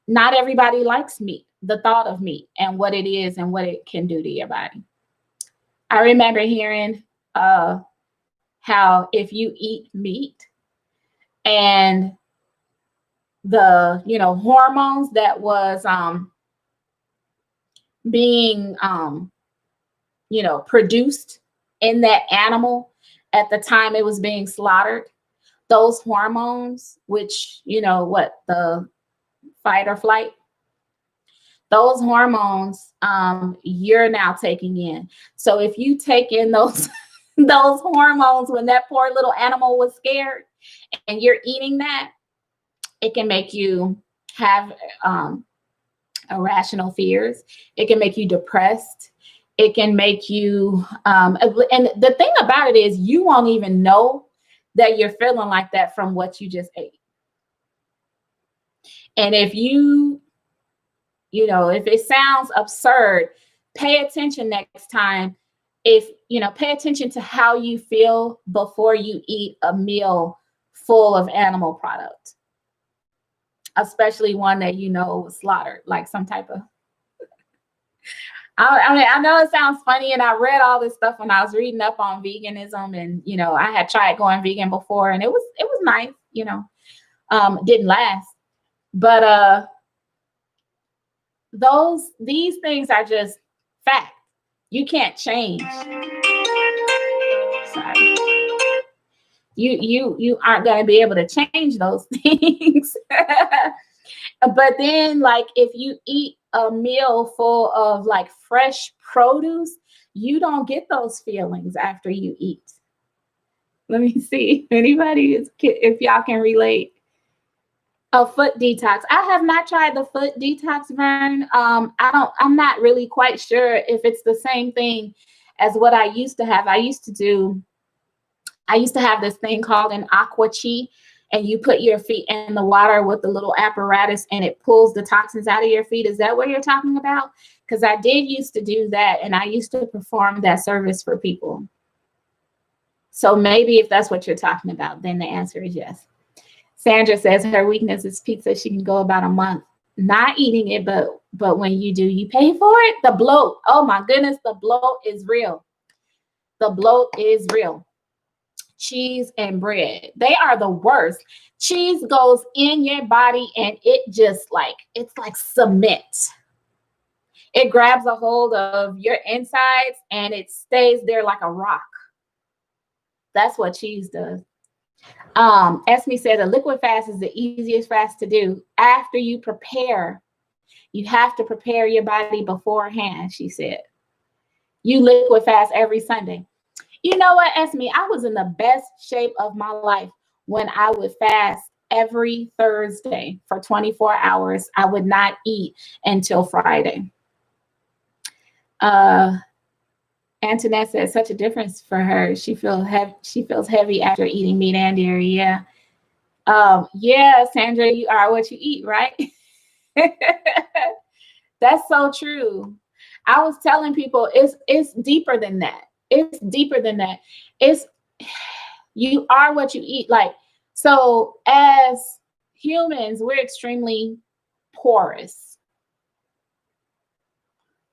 Not everybody likes meat, the thought of meat and what it is and what it can do to your body. I remember hearing how if you eat meat and the, hormones that was being, produced in that animal at the time it was being slaughtered, those hormones, which, the fight or flight, those hormones, you're now taking in. So if you take in those hormones when that poor little animal was scared and you're eating that, it can make you have irrational fears. It can make you depressed. It can make you, and the thing about it is you won't even know that you're feeling like that from what you just ate. And if if it sounds absurd, pay attention next time. Pay attention to how you feel before you eat a meal full of animal product, especially one that was slaughtered, like some type of. I know it sounds funny, and I read all this stuff when I was reading up on veganism, and I had tried going vegan before, and it was nice, didn't last, but these things are just fact. You can't change. Sorry. You aren't going to be able to change those things. But then, like, if you eat a meal full of like fresh produce, you don't get those feelings after you eat. Let me see if y'all can relate. A foot detox. I have not tried the foot detox, Vern. I'm not really quite sure if it's the same thing as what I used to have. I used to have this thing called an aqua chi, and you put your feet in the water with the little apparatus and it pulls the toxins out of your feet. Is that what you're talking about? Because I did used to do that, and I used to perform that service for people. So maybe if that's what you're talking about, then the answer is yes. Sandra says her weakness is pizza. She can go about a month not eating it, but when you do, you pay for it. The bloat. Oh my goodness, the bloat is real. The bloat is real. Cheese and bread, they are the worst. Cheese goes in your body and it just like, it's like cement. It grabs a hold of your insides and it stays there like a rock. That's what cheese does. Esme said a liquid fast is the easiest fast to do. After you prepare, you have to prepare your body beforehand, she said. You liquid fast every Sunday. You know what, Esme? I was in the best shape of my life when I would fast every Thursday for 24 hours. I would not eat until Friday. Antoinette says such a difference for her. She feels heavy after eating meat and dairy. Yeah. Yeah, Sandra, you are what you eat, right? That's so true. I was telling people it's deeper than that. It's deeper than that. It's you are what you eat. Like, so as humans, we're extremely porous.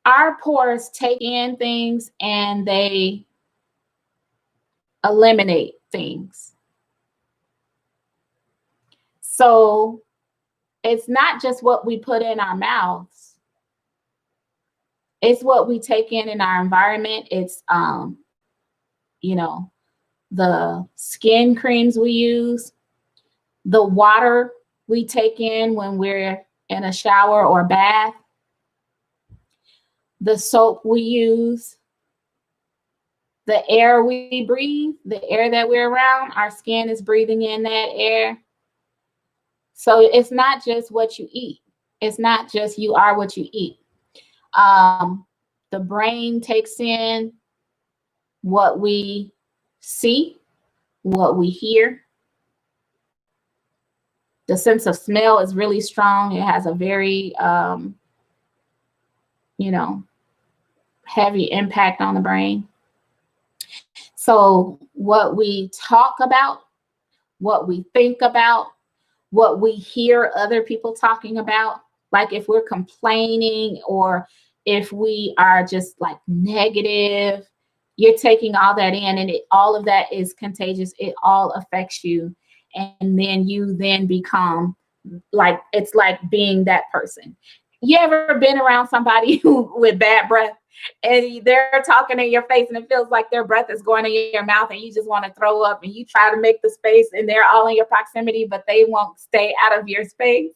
Our pores take in things and they eliminate things. So it's not just what we put in our mouths. It's what we take in our environment. It's, you know, the skin creams we use, the water we take in when we're in a shower or bath, the soap we use, the air we breathe, the air that we're around, our skin is breathing in that air. So it's not just what you eat. It's not just you are what you eat. The brain takes in what we see, what we hear. The sense of smell is really strong. It has a very, you know, heavy impact on the brain. So what we talk about, what we think about, what we hear other people talking about, like if we're complaining or if we are just like negative, you're taking all that in, and all of that is contagious. It all affects you. And then you then become like, it's like being that person. You ever been around somebody who with bad breath and they're talking in your face and it feels like their breath is going in your mouth and you just want to throw up and you try to make the space and they're all in your proximity, but they won't stay out of your space.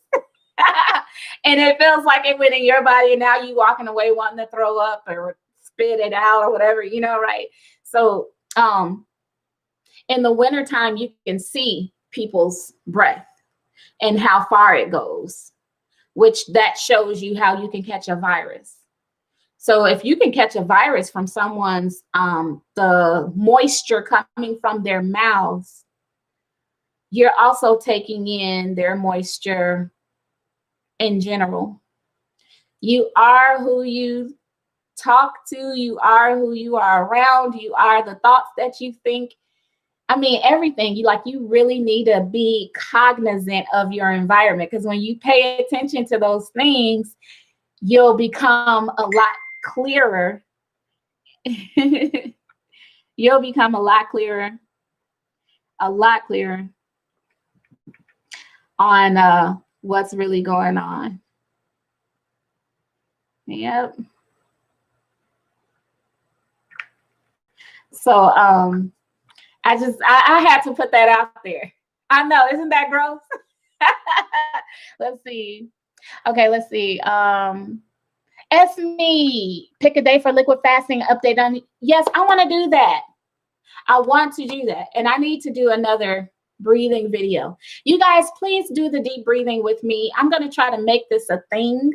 And it feels like it went in your body and now you walking away wanting to throw up or spit it out or whatever, you know, right? So in the wintertime, you can see people's breath and how far it goes, which that shows you how you can catch a virus. So if you can catch a virus from someone's, the moisture coming from their mouths, you're also taking in their moisture in general. You are who you talk to, you are who you are around, you are the thoughts that you think. I mean, everything. You really need to be cognizant of your environment, because when you pay attention to those things, you'll become a lot clearer. You'll become a lot clearer on what's really going on. Yep. So I had to put that out there. I know, isn't that gross? Let's see. Okay, let's see. Esme, pick a day for liquid fasting, update on. Yes, I want to do that. I want to do that. And I need to do another breathing video. You guys, please do the deep breathing with me. I'm going to try to make this a thing.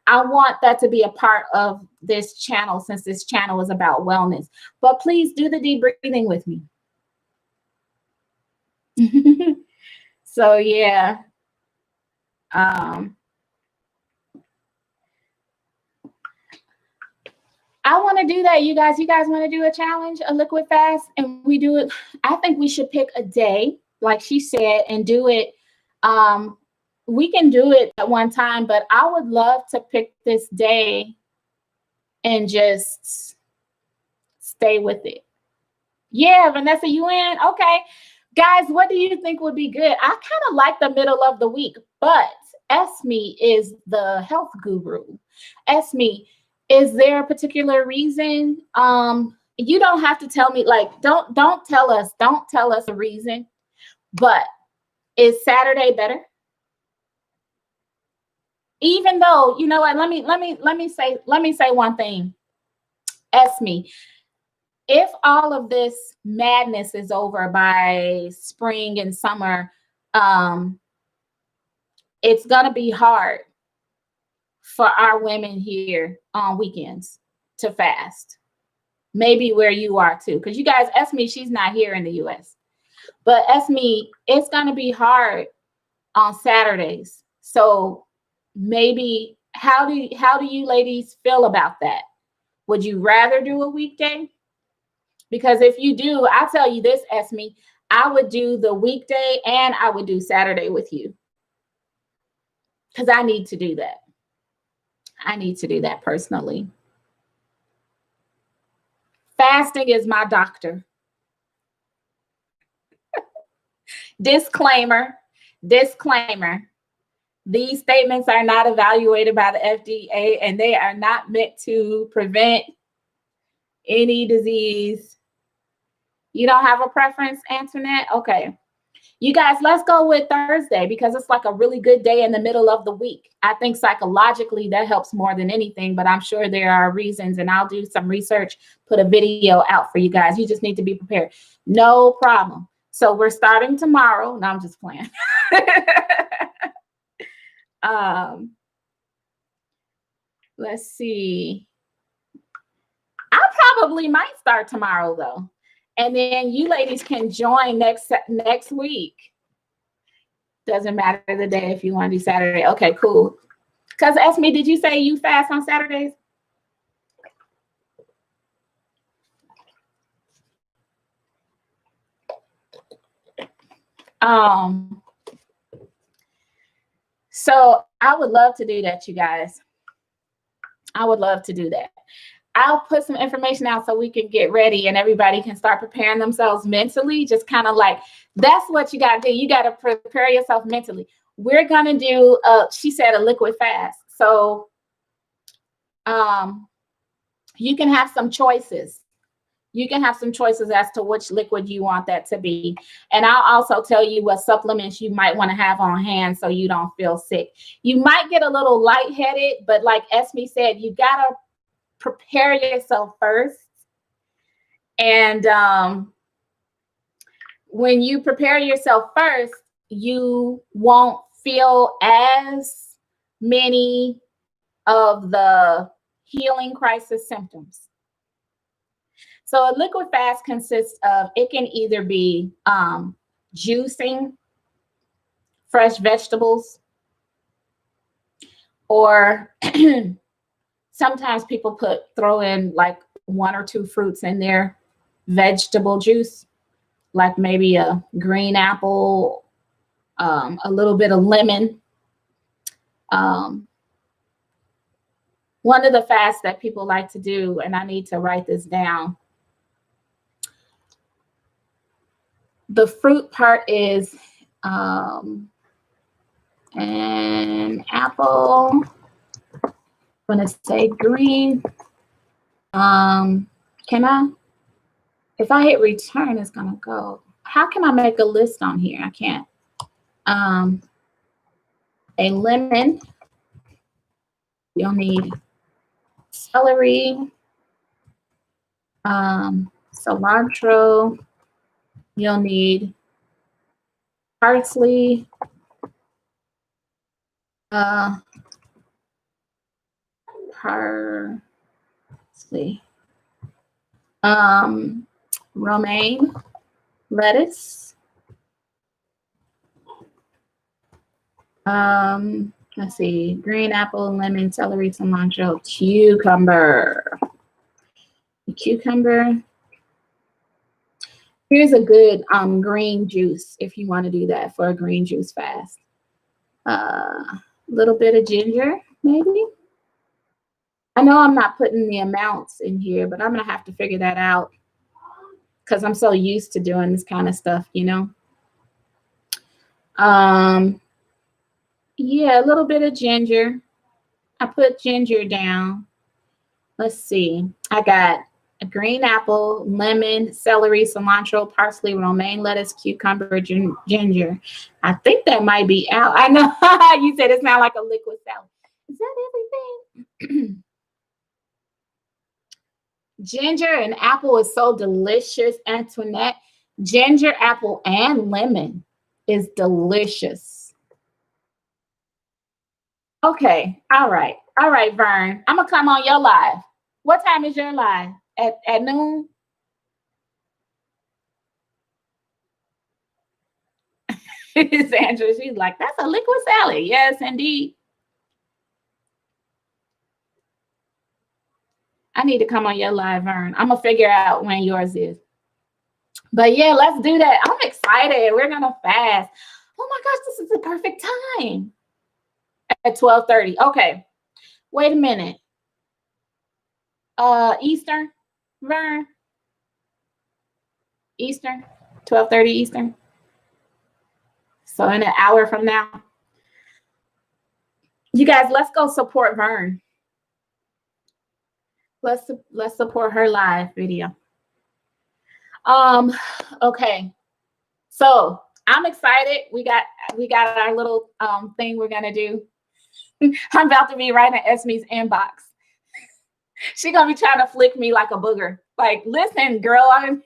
I want that to be a part of this channel, since this channel is about wellness. But please do the deep breathing with me. So yeah. I want to do that, you guys. You guys want to do a challenge, a liquid fast, and we do it. I think we should pick a day, like she said, and do it. We can do it at one time, but I would love to pick this day and just stay with it. Yeah, Vanessa, you in? Okay. Guys, what do you think would be good? I kind of like the middle of the week, but Esme is the health guru. Esme, is there a particular reason? You don't have to tell me, like, don't tell us a reason, but is Saturday better? Even though, you know what, let me say one thing. Esme, if all of this madness is over by spring and summer, it's gonna be hard for our women here on weekends to fast. Maybe where you are too, because you guys, Esme, she's not here in the US. But Esme, it's gonna be hard on Saturdays. So maybe how do you ladies feel about that? Would you rather do a weekday? Because if you do, I'll tell you this, Esme, I would do the weekday and I would do Saturday with you. Because I need to do that. I need to do that personally. Fasting is my doctor. Disclaimer. These statements are not evaluated by the FDA and they are not meant to prevent any disease. You don't have a preference, Antoinette? Okay. You guys, let's go with Thursday because it's like a really good day in the middle of the week. I think psychologically that helps more than anything, but I'm sure there are reasons and I'll do some research, put a video out for you guys. You just need to be prepared. No problem. So we're starting tomorrow. No, I'm just playing. Let's see. I probably might start tomorrow though. And then you ladies can join next week. Doesn't matter the day if you want to do Saturday. Okay, cool. Because Esme, did you say you fast on Saturdays? So I would love to do that, you guys. I would love to do that. I'll put some information out so we can get ready and everybody can start preparing themselves mentally. Just kind of like, that's what you got to do. You got to prepare yourself mentally. We're going to do, she said, a liquid fast. So you can have some choices. You can have some choices as to which liquid you want that to be. And I'll also tell you what supplements you might want to have on hand so you don't feel sick. You might get a little lightheaded, but like Esme said, you got to prepare yourself first. And when you prepare yourself first, you won't feel as many of the healing crisis symptoms. So a liquid fast consists of, it can either be juicing fresh vegetables, or sometimes people throw in like 1 or 2 fruits in their vegetable juice, like maybe a green apple, a little bit of lemon. One of the fasts that people like to do, and I need to write this down, the fruit part is an apple. I'm going to say green. Can I? If I hit return, it's going to go. How can I make a list on here? I can't. A lemon. You'll need celery, cilantro. You'll need parsley, romaine lettuce, Let's see. Green apple, lemon, celery, cilantro, cucumber. Cucumber. Here's a good green juice if you want to do that for a green juice fast. A little bit of ginger, maybe. I know I'm not putting the amounts in here, but I'm gonna have to figure that out because I'm so used to doing this kind of stuff, you know. Yeah, a little bit of ginger. I put ginger down. Let's see. I got a green apple, lemon, celery, cilantro, parsley, romaine lettuce, cucumber, ginger. I think that might be out. I know you said it's not like a liquid salad. Is that everything? Ginger and apple is so delicious, Antoinette. Ginger, apple, and lemon is delicious. Okay. All right. All right, Vern. I'm going to come on your live. What time is your live? At noon? Sandra, she's like, that's a liquid salad. Yes, indeed. I need to come on your live, Vern. I'm going to figure out when yours is. But yeah, let's do that. I'm excited. We're going to fast. Oh my gosh, this is the perfect time. At 12:30. Okay. Wait a minute. Eastern, Vern? Eastern? 12:30 Eastern? So in an hour from now. You guys, let's go support Vern. Let's support her live video. Okay. So I'm excited. We got our little thing we're gonna do. I'm about to be right in Esme's inbox. She's gonna be trying to flick me like a booger. Like, listen, girl, I'm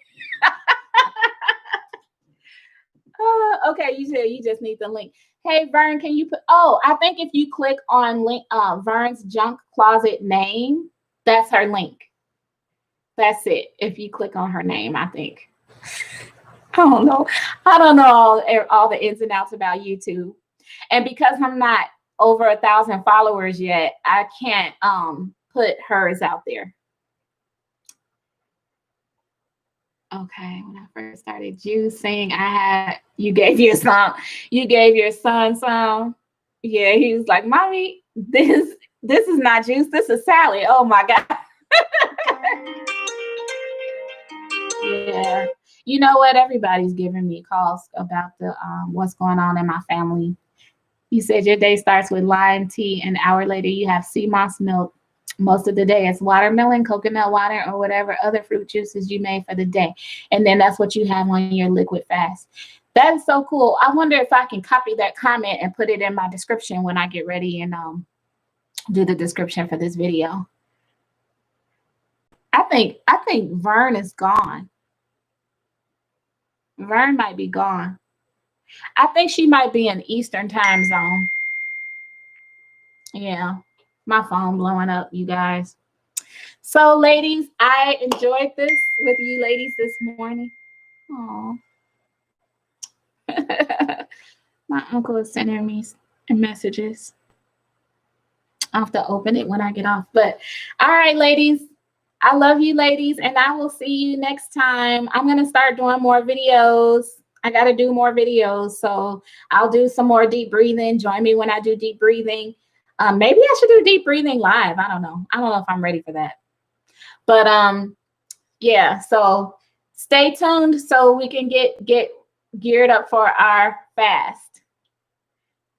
okay, you said you just need the link. Hey, Vern, can you put, I think if you click on link, Vern's junk closet name, that's her link. That's it. If you click on her name, I think. I don't know. I don't know all the ins and outs about YouTube. And because I'm not over 1,000 followers yet, I can't put hers out there. Okay, when I first started juicing, you gave your son some. Yeah, he was like, Mommy, this is not juice, this is salad. Oh my God. Yeah. You know what? Everybody's giving me calls about the what's going on in my family. You said your day starts with lime tea, an hour later you have sea moss milk. Most of the day it's watermelon, coconut water, or whatever other fruit juices you made for the day. And then that's what you have on your liquid fast. That is so cool. I wonder if I can copy that comment and put it in my description when I get ready and do the description for this video. I think Vern is gone. Vern might be gone. I think she might be in Eastern time zone. Yeah. My phone blowing up, you guys. So, ladies, I enjoyed this with you ladies this morning. Aww. My uncle is sending me messages. I'll have to open it when I get off. But, all right, ladies. I love you, ladies, and I will see you next time. I'm going to start doing more videos. I got to do more videos, so I'll do some more deep breathing. Join me when I do deep breathing. Maybe I should do deep breathing live. I don't know. I don't know if I'm ready for that. But yeah, so stay tuned so we can get geared up for our fast.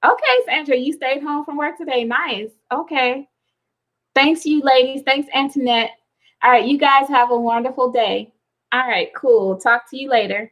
Okay, Sandra, you stayed home from work today. Nice. Okay. Thanks, you ladies. Thanks, Antoinette. All right, you guys have a wonderful day. All right, cool. Talk to you later.